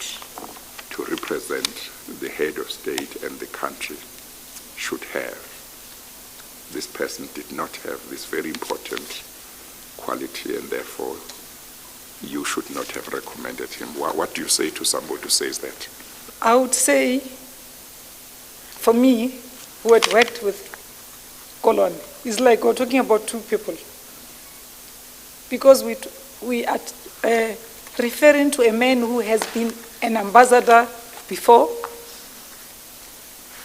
S3: to represent the head of state and the country should have. This person did not have this very important quality, and therefore you should not have recommended him. What do you say to somebody who says that?
S2: I would say, for me, who had worked with Kolwane, it's like we're talking about two people. Because we are referring to a man who has been an ambassador before,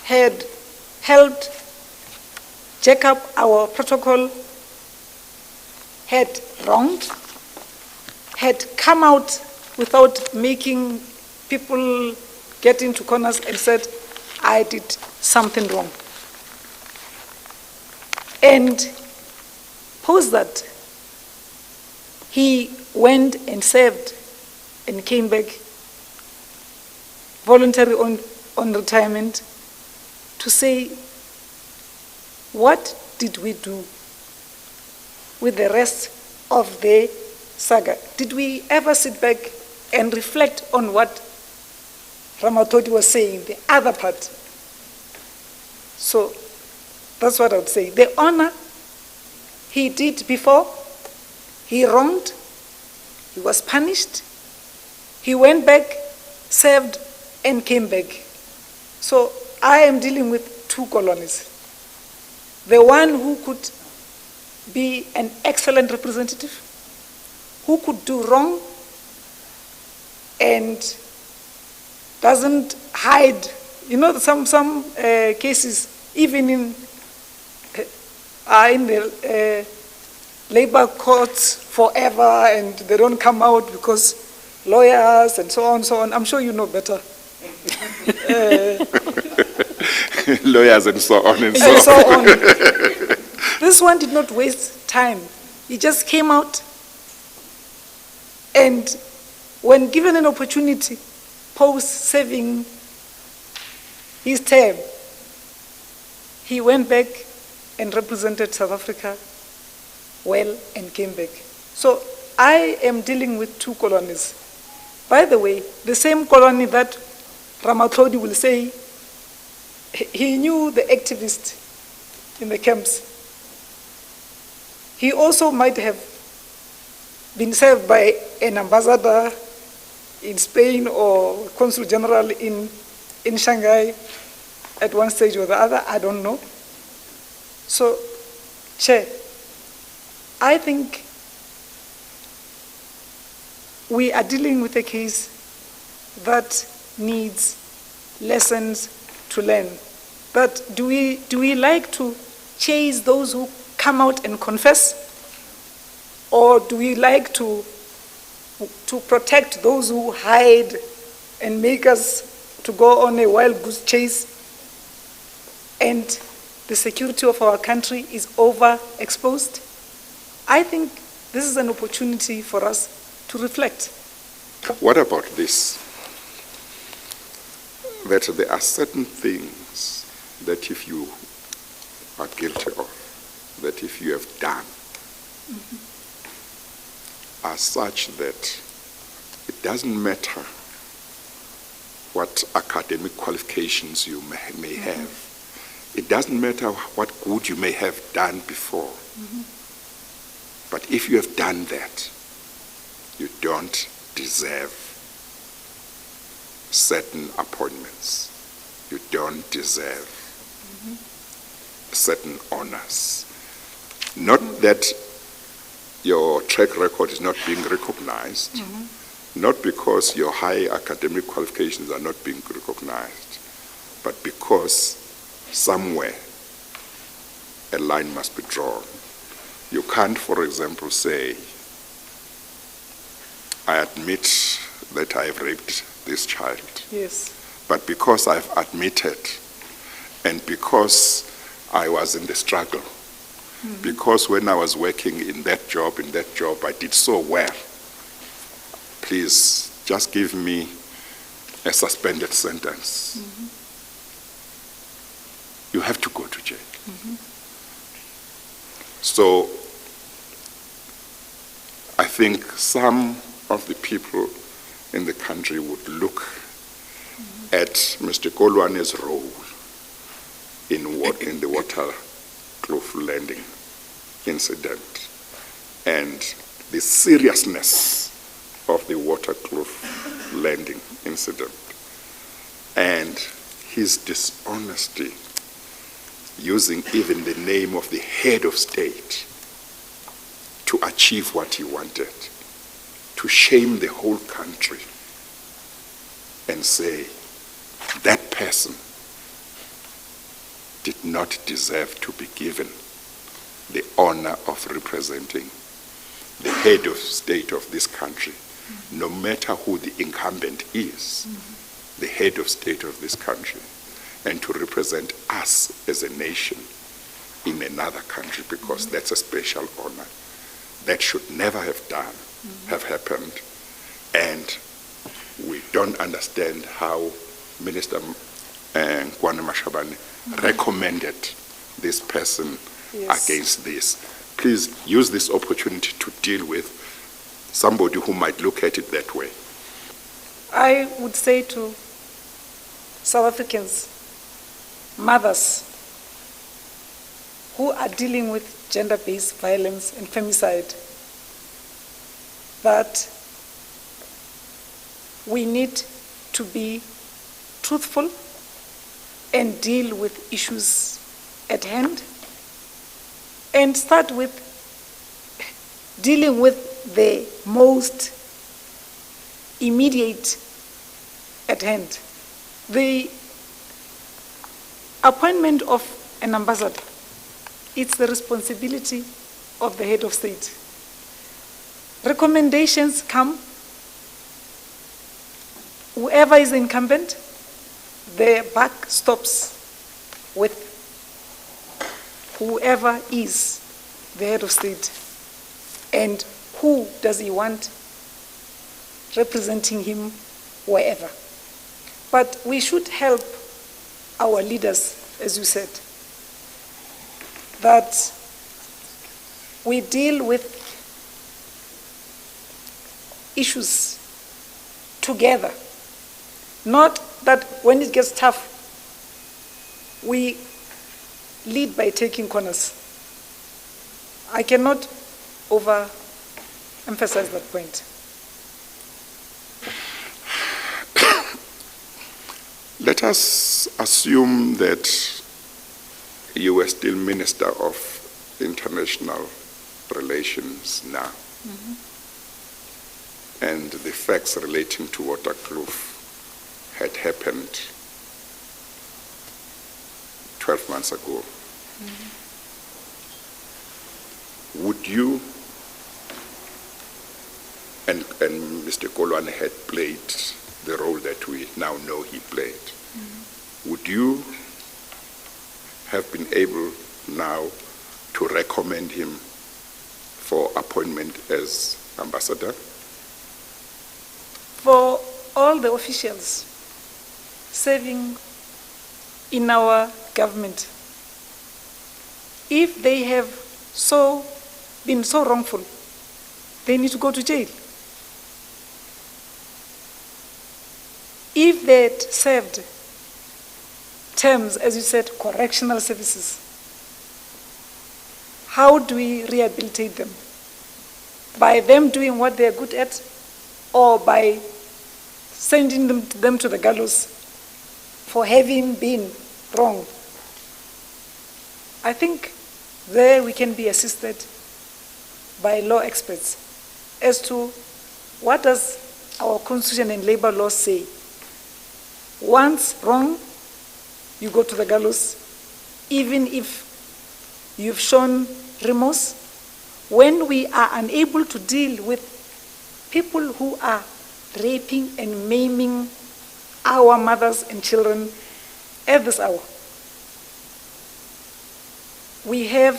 S2: had helped jack up our protocol, had wronged, had come out without making people get into corners and said, I did something wrong. And post that, he went and served and came back voluntary on retirement to say, what did we do with the rest of the saga? Did we ever sit back and reflect on what Ramatodi was saying, the other part? So that's what I would say. The honor he did before, he wronged, he was punished, he went back, served, and came back. So I am dealing with two colonies. The one who could be an excellent representative, who could do wrong and doesn't hide. You know, some cases, even in the labor courts forever, and they don't come out because lawyers and so on, so on. I'm sure you know better.
S3: Lawyers and so on and
S2: And
S3: so
S2: so
S3: on.
S2: on. This one did not waste time. He just came out, and when given an opportunity, post-serving his term, he went back and represented South Africa well and came back. So I am dealing with two colonies. By the way, the same colony that Ramatodi will say he knew the activists in the camps. He also might have been served by an ambassador in Spain or consul general in Shanghai at one stage or the other, I don't know. So, Chair, I think we are dealing with a case that needs lessons to learn. But do we like to chase those who come out and confess? Or do we like to protect those who hide and make us to go on a wild goose chase? And the security of our country is overexposed. I think this is an opportunity for us to reflect.
S3: What about this? That there are certain things that if you are guilty of, that if you have done, are such that it doesn't matter what academic qualifications you may have. It doesn't matter what good you may have done before. But if you have done that, you don't deserve certain appointments. You don't deserve certain honors. Not that your track record is not being recognized, not because your high academic qualifications are not being recognized, but because somewhere a line must be drawn. You can't, for example, say, I admit that I have raped this child.
S2: Yes.
S3: But because I've admitted, and because I was in the struggle, because when I was working in that job, I did so well, please just give me a suspended sentence. You have to go to jail. So I think some of the people in the country would look at Mr. Kolwane's role in the Waterkloof landing incident and the seriousness of the Waterkloof landing incident and his dishonesty, using even the name of the head of state to achieve what he wanted, to shame the whole country and say that person did not deserve to be given the honor of representing the head of state of this country, no matter who the incumbent is, the head of state of this country, and to represent us as a nation in another country, because that's a special honor. That should never have happened. And we don't understand how Minister Nkoana-Mashabane recommended this person against this. Please use this opportunity to deal with somebody who might look at it that way.
S2: I would say to South Africans, mothers who are dealing with gender-based violence and femicide, that we need to be truthful and deal with issues at hand, and start with dealing with the most immediate at hand. The appointment of an ambassador, it's the responsibility of the head of state. Recommendations come, whoever is incumbent, the buck stops with whoever is the head of state, and who does he want representing him wherever. But we should help our leaders, as you said, that we deal with issues together. Not that when it gets tough, we lead by taking corners. I cannot overemphasize that point.
S3: Let us assume that you were still Minister of International Relations now, and the facts relating to Waterkloof had happened 12 months ago. Would you, and Mr. Kolwane had played the role that we now know he played, would you have been able now to recommend him for appointment as ambassador?
S2: For all the officials serving in our government, if they have been so wrongful, they need to go to jail. If they had served terms, as you said, correctional services, how do we rehabilitate them? By them doing what they're good at, or by sending them to the gallows for having been wrong? I think there we can be assisted by law experts as to what does our constitution and labor laws say. Once wrong, you go to the gallows, even if you've shown remorse. When we are unable to deal with people who are raping and maiming our mothers and children at this hour, we have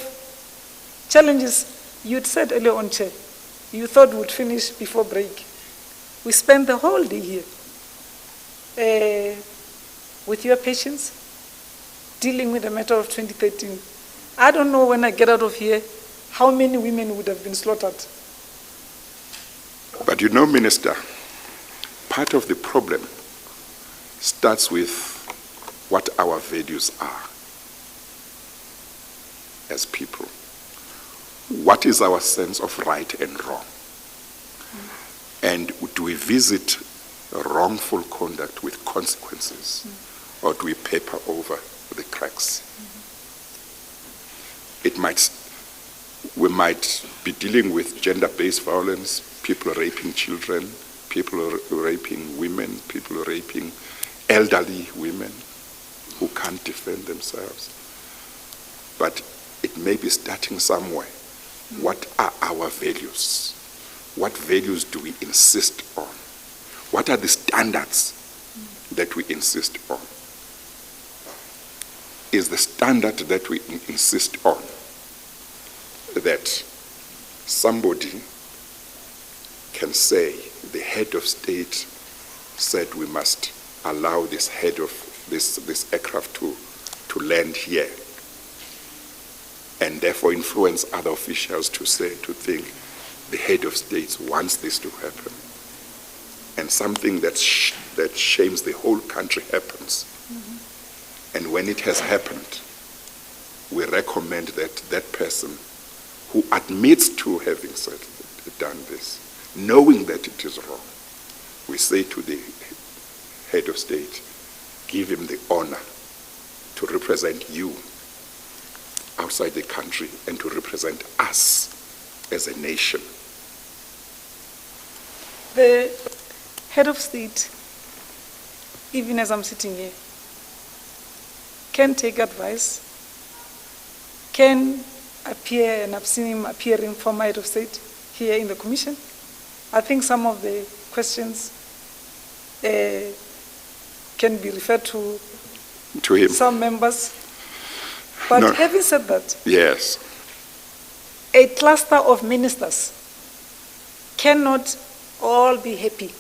S2: challenges. You'd said earlier on, Chair, you thought we'd finish before break. We spent the whole day here with your patients, dealing with the matter of 2013. I don't know when I get out of here how many women would have been slaughtered.
S3: But you know, Minister, part of the problem starts with what our values are as people. What is our sense of right and wrong? And do we visit wrongful conduct with consequences, or do we paper over the cracks? We might be dealing with gender-based violence, people raping children, people raping women, people raping elderly women who can't defend themselves. But it may be starting somewhere. What are our values? What values do we insist on? What are the standards that we insist on? Is the standard that we insist on that somebody can say the head of state said we must allow this head of this aircraft to land here, and therefore influence other officials to think the head of state wants this to happen, and something that shames the whole country happens. And when it has happened, we recommend that that person who admits to having done this, knowing that it is wrong, we say to the head of state, give him the honor to represent you outside the country and to represent us as a nation.
S2: The head of state, even as I'm sitting here, can take advice, can appear, and I've seen him appearing for my head of state here in the commission. I think some of the questions can be referred to
S3: him.
S2: Some members. But
S3: No.
S2: Having said that,
S3: Yes.
S2: a cluster of ministers cannot all be happy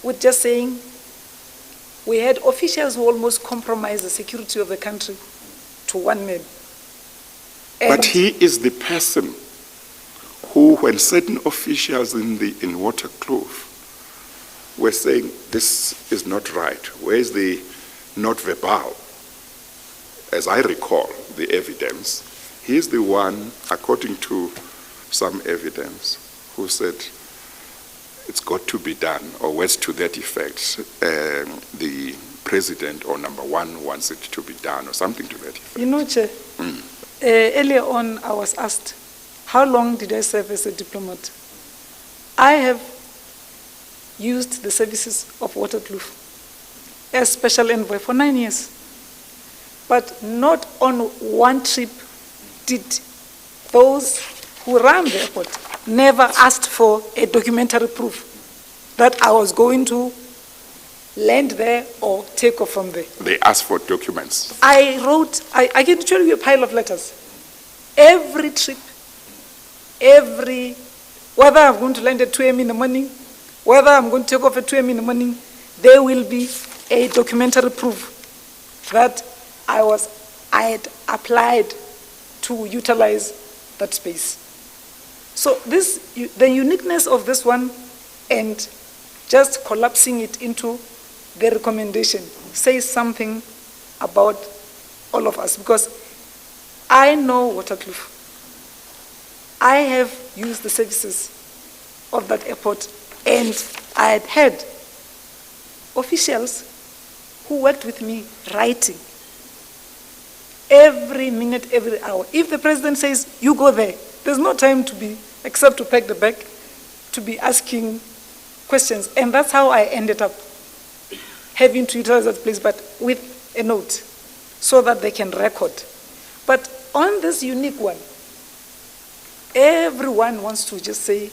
S2: with just saying we had officials who almost compromised the security of the country to one man.
S3: But he is the person who, when certain officials in Waterkloof were saying this is not right, where is the not verbal? As I recall the evidence, he is the one, according to some evidence, who said it's got to be done, or words to that effect. The president or number one wants it to be done, or something to that effect.
S2: You know, Chair, earlier on I was asked, how long did I serve as a diplomat? I have used the services of Waterkloof as special envoy for 9 years. But not on one trip did those who ran the airport never asked for a documentary proof that I was going to land there or take off from there.
S3: They asked for documents.
S2: I can show you a pile of letters. Every trip whether I'm going to land at 2 a.m. in the morning, whether I'm going to take off at 2 a.m. in the morning, there will be a documentary proof that I had applied to utilize that space. So the uniqueness of this one and just collapsing it into the recommendation says something about all of us, because I know Waterkloof. I have used the services of that airport, and I had had officials who worked with me writing every minute, every hour. If the president says, you go there, there's no time to be, except to pack the bag, to be asking questions. And that's how I ended up having to utilize that place, but with a note, so that they can record. But on this unique one, everyone wants to just say,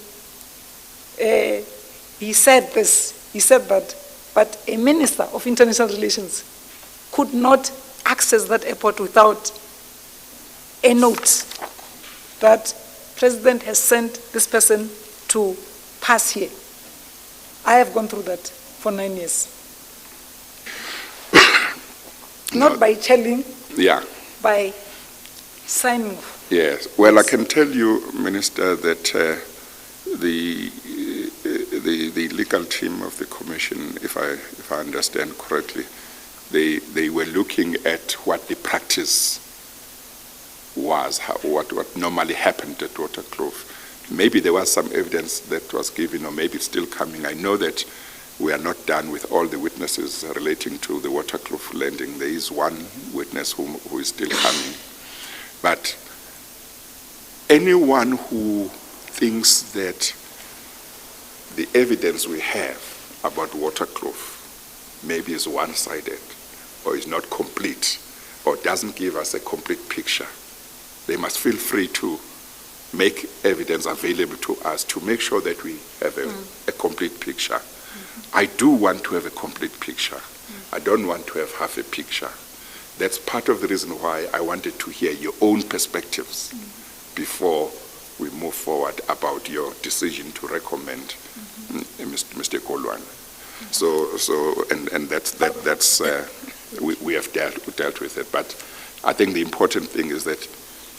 S2: he said this, he said that, but a minister of international relations could not access that airport without a note that president has sent this person to pass here. I have gone through that for 9 years. Not by telling, by signing off.
S3: Yes. Well, I can tell you, Minister, that the legal team of the Commission, if I understand correctly, they were looking at what the practice was, what normally happened at Waterkloof. Maybe there was some evidence that was given, or maybe it's still coming. I know that we are not done with all the witnesses relating to the Waterkloof landing. There is one witness who is still coming. But anyone who thinks that the evidence we have about Waterkloof maybe is one-sided, or is not complete, or doesn't give us a complete picture, they must feel free to make evidence available to us to make sure that we have a complete picture. I do want to have a complete picture. I don't want to have half a picture. That's part of the reason why I wanted to hear your own perspectives before we move forward about your decision to recommend Mr. Kolwane. And that's we have dealt with it. But I think the important thing is that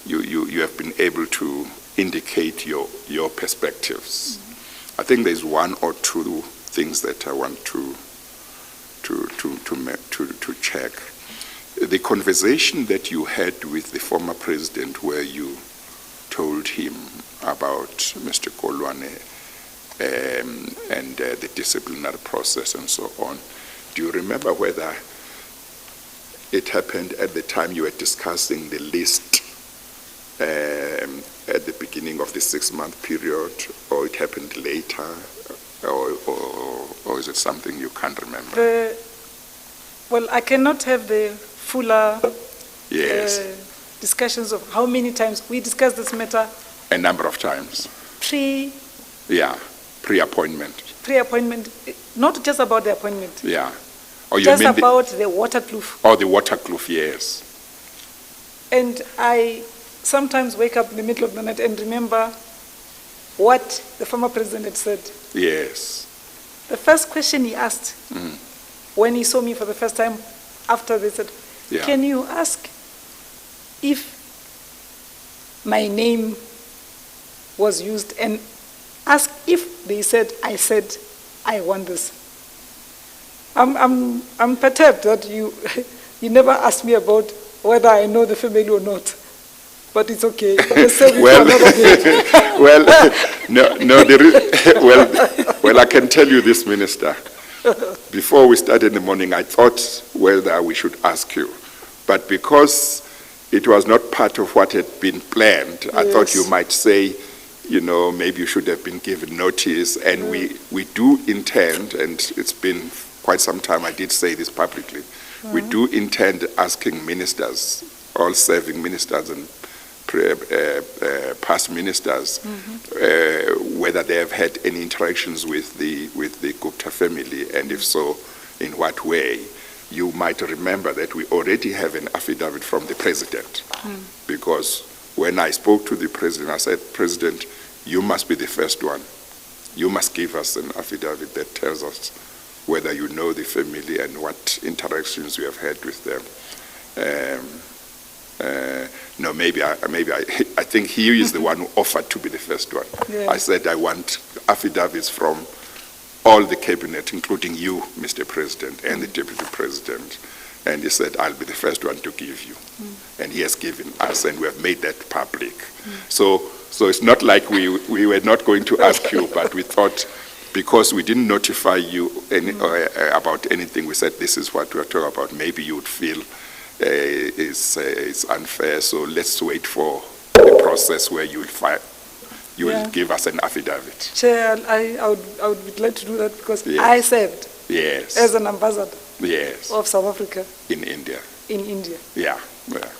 S3: you have been able to indicate your perspectives. I think there's one or two things that I want to check. The conversation that you had with the former president, where you told him about Mr. Kolwane and the disciplinary process and so on, do you remember whether it happened at the time you were discussing the list at the beginning of the 6-month period, or it happened later, or is it something you can't remember?
S2: Well, I cannot have the fuller discussions of how many times we discussed this matter.
S3: A number of times. Pre-appointment.
S2: Pre-appointment, not just about the appointment.
S3: Yeah. Or you
S2: just
S3: mean
S2: about the Waterkloof.
S3: Oh, the Waterkloof, yes.
S2: And I sometimes wake up in the middle of the night and remember what the former president had said.
S3: Yes.
S2: The first question he asked when he saw me for the first time after they said, can you ask if my name was used, and ask if they said I want this. I'm perturbed that you never asked me about whether I know the family or not. But it's okay.
S3: Well, I can tell you this, Minister. Before we started in the morning, I thought whether we should ask you. But because it was not part of what had been planned, I thought you might say, maybe you should have been given notice. And we do intend, and it's been quite some time, I did say this publicly, we do intend asking ministers, all serving ministers and past ministers, whether they have had any interactions with the Gupta family, and if so, in what way. You might remember that we already have an affidavit from the president, because when I spoke to the president, I said, President, you must be the first one. You must give us an affidavit that tells us whether you know the family and what interactions you have had with them. No, maybe I think he is the one who offered to be the first one.
S2: Yeah.
S3: I said I want affidavits from all the cabinet, including you, Mr. President, and the Deputy President. And he said, I'll be the first one to give you. And he has given us, and we have made that public. So it's not like we were not going to ask you, but we thought, because we didn't notify you about anything, we said this is what we are talking about. Maybe you would feel it's unfair, so let's wait for the process where you will give us an affidavit.
S2: Chair, I would be glad to do that because
S3: Yes.
S2: I served
S3: Yes.
S2: as an ambassador
S3: Yes.
S2: of South Africa
S3: In India.
S2: in India.
S3: Yeah.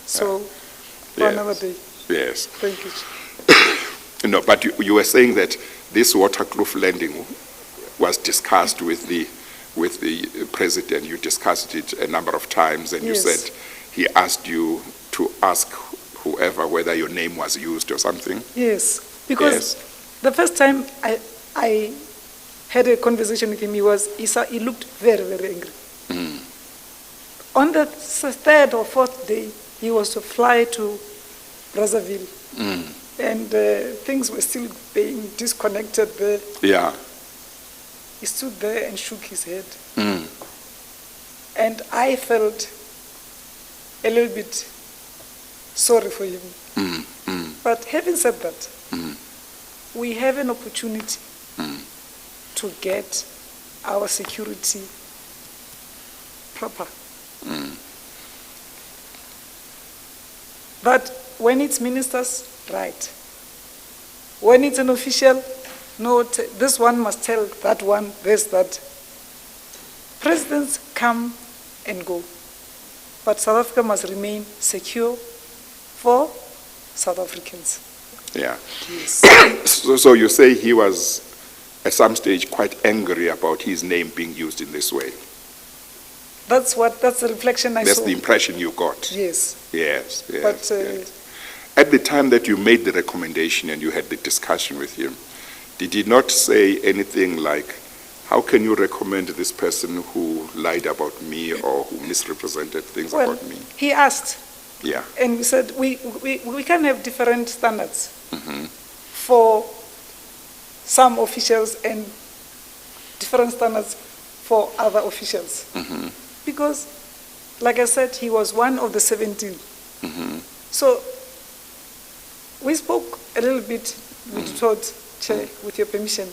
S2: So, for
S3: Yes.
S2: another day.
S3: Yes.
S2: Thank you.
S3: No, but you were saying that this Waterkloof landing was discussed with the president. You discussed it a number of times, and you
S2: Yes.
S3: said he asked you to ask whoever whether your name was used or something.
S2: Yes, because
S3: Yes.
S2: the first time I had a conversation with him, he looked very, very angry. On the third or fourth day, he was to fly to Brazzaville, and things were still being disconnected there.
S3: Yeah.
S2: He stood there and shook his head. And I felt a little bit sorry for him. But having said that, we have an opportunity to get our security proper. But when it's ministers, right. When it's an official, no, this one must tell that one, this, that. Presidents come and go. But South Africa must remain secure for South Africans.
S3: Yeah.
S2: Yes.
S3: So you say he was at some stage quite angry about his name being used in this way.
S2: That's the reflection I
S3: That's
S2: saw.
S3: the impression you got.
S2: Yes.
S3: Yes.
S2: But
S3: yes. At the time that you made the recommendation and you had the discussion with him, did he not say anything like, how can you recommend this person who lied about me or who misrepresented things
S2: well,
S3: about me?
S2: he asked,
S3: Yeah.
S2: and we said we can have different standards for some officials and different standards for other officials. Because, like I said, he was one of the 17. So we spoke a little bit with Todd, Chair, with your permission,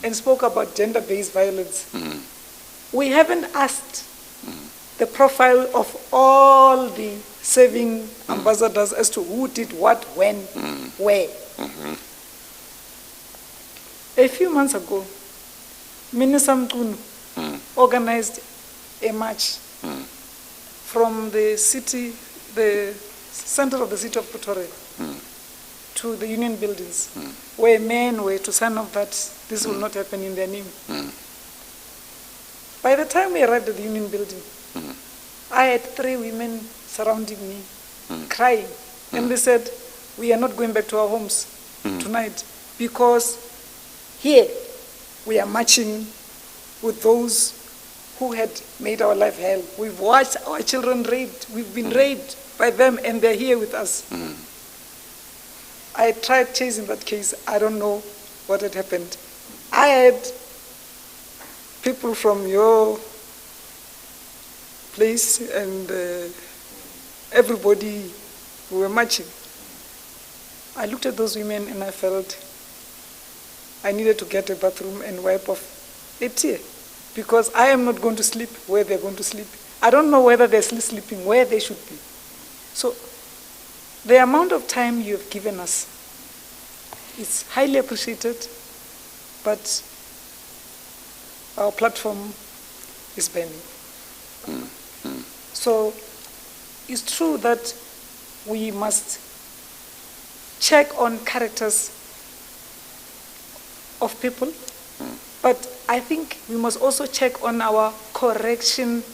S2: and spoke about gender-based violence. We haven't asked the profile of all the serving ambassadors as to who did what, when, where. A few months ago, Minister Mkunu organized a march from the center of the city of Pretoria to the union buildings, where men were to sign off that this will not happen in their name. By the time we arrived at the union building, I had 3 women surrounding me, crying. And they said, we are not going back to our homes tonight because here we are marching with those who had made our life hell. We've watched our children raped. We've been raped by them, and they're here with us. I tried chasing that case. I don't know what had happened. I had people from your place and everybody who were marching. I looked at those women and I felt I needed to get a bathroom and wipe off a tear, because I am not going to sleep where they're going to sleep. I don't know whether they're still sleeping where they should be. So the amount of time you have given us is highly appreciated, but our platform is burning. So it's true that we must check on characters of people, but I think we must also check on our corrective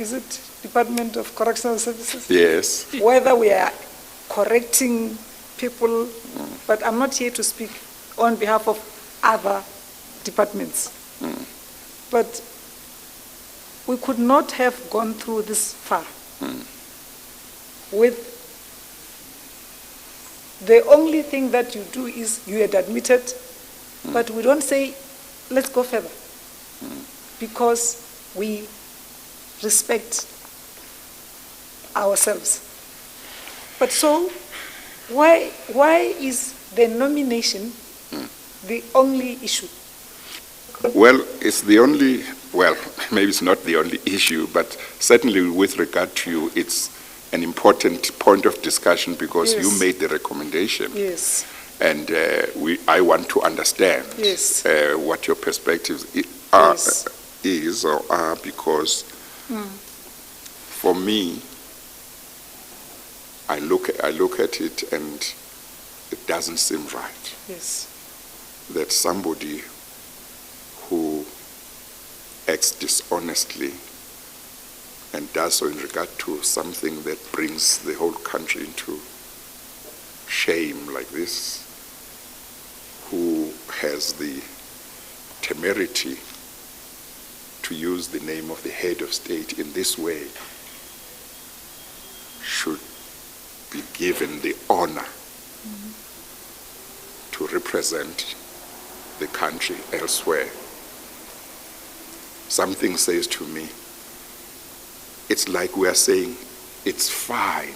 S2: is it Department of Correctional Services?
S3: Yes.
S2: Whether we are correcting people, but I'm not here to speak on behalf of other departments. But we could not have gone through this far with the only thing that you do is you had admitted, but we don't say, let's go further, because we respect ourselves. But so, why is the nomination the only issue?
S3: Well, it's the only, well, maybe it's not the only issue, but certainly with regard to you, it's an important point of discussion because
S2: Yes.
S3: you made the recommendation.
S2: Yes,
S3: And I want to understand
S2: yes,
S3: what your perspectives are,
S2: Yes.
S3: is or are, because for me, I look at it and it doesn't seem right
S2: yes,
S3: that somebody who acts dishonestly and does so in regard to something that brings the whole country into shame like this, who has the temerity to use the name of the head of state in this way, should be given the honor to represent the country elsewhere. Something says to me, it's like we are saying, it's fine.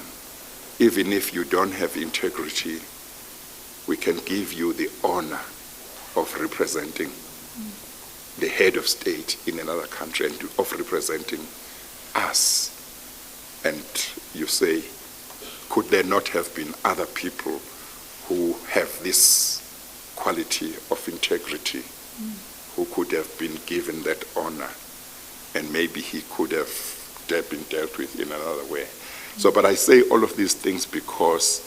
S3: Even if you don't have integrity, we can give you the honor of representing the head of state in another country and of representing us. And you say, could there not have been other people who have this quality of integrity, who could have been given that honor, and maybe he could have been dealt with in another way? So, but I say all of these things because,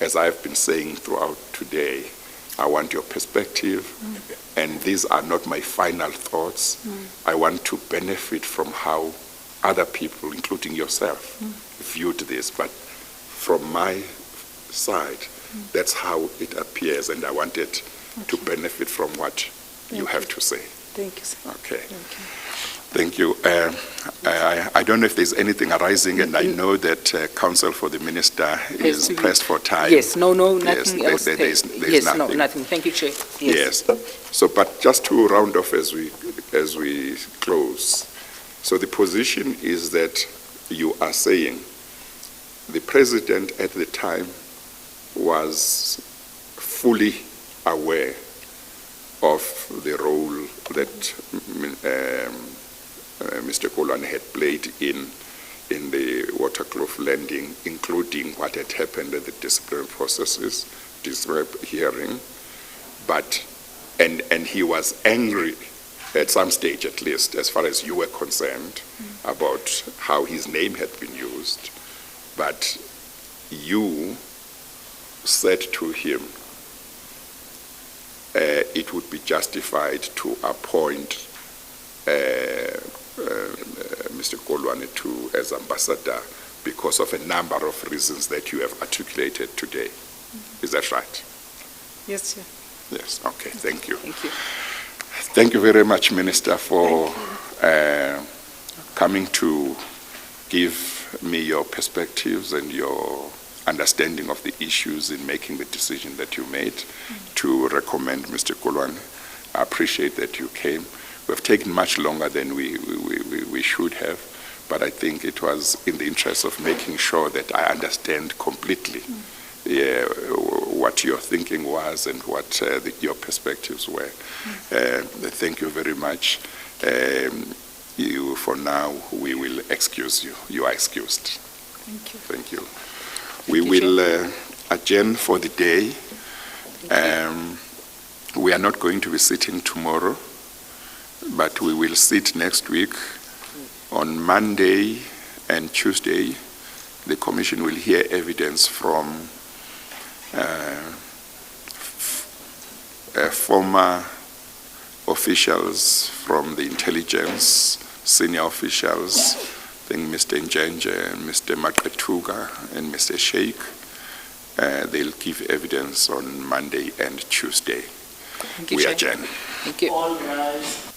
S3: as I've been saying throughout today, I want your perspective, and these are not my final thoughts. I want to benefit from how other people, including yourself, viewed this. But from my side, that's how it appears, and I wanted to benefit from what you have to say.
S2: thank you, sir.
S3: Okay.
S2: Thank you.
S3: Thank you. I don't know if there's anything arising, and I know that counsel for the minister is pressed for time.
S1: Yes, no,
S3: Yes,
S1: nothing else.
S3: there's
S1: Yes, no,
S3: nothing.
S1: nothing. Thank you, Chair.
S3: Yes. So, but just to round off as we close, so the position is that you are saying the president at the time was fully aware of the role that Mr. Nkoana had played in the Waterkloof landing, including what had happened at the disciplinary processes, disciplinary hearing, but and he was angry at some stage, at least, as far as you were concerned, about how his name had been used. But you said to him, it would be justified to appoint Mr. Nkoana as ambassador because of a number of reasons that you have articulated today. Is that right?
S2: Yes, sir.
S3: Yes, okay, thank you.
S1: Thank you.
S3: Thank you very much, Minister, for coming to give me your perspectives and your understanding of the issues in making the decision that you made to recommend Mr. Nkoana. I appreciate that you came. We have taken much longer than we should have, but I think it was in the interest of making sure that I understand completely what your thinking was and what your perspectives were. Thank you very much. For now, we will excuse you. You are excused.
S2: Thank you.
S3: Thank you. We will adjourn for the day. We are not going to be sitting tomorrow, but we will sit next week. On Monday and Tuesday, the Commission will hear evidence from former officials from the intelligence, senior officials, think Mr. Njenje, Mr. Maqetuga, and Mr. Sheikh, they'll give evidence on Monday and Tuesday.
S1: Thank you,
S3: We
S1: Chair.
S3: adjourn.
S1: Thank you.
S4: All rise.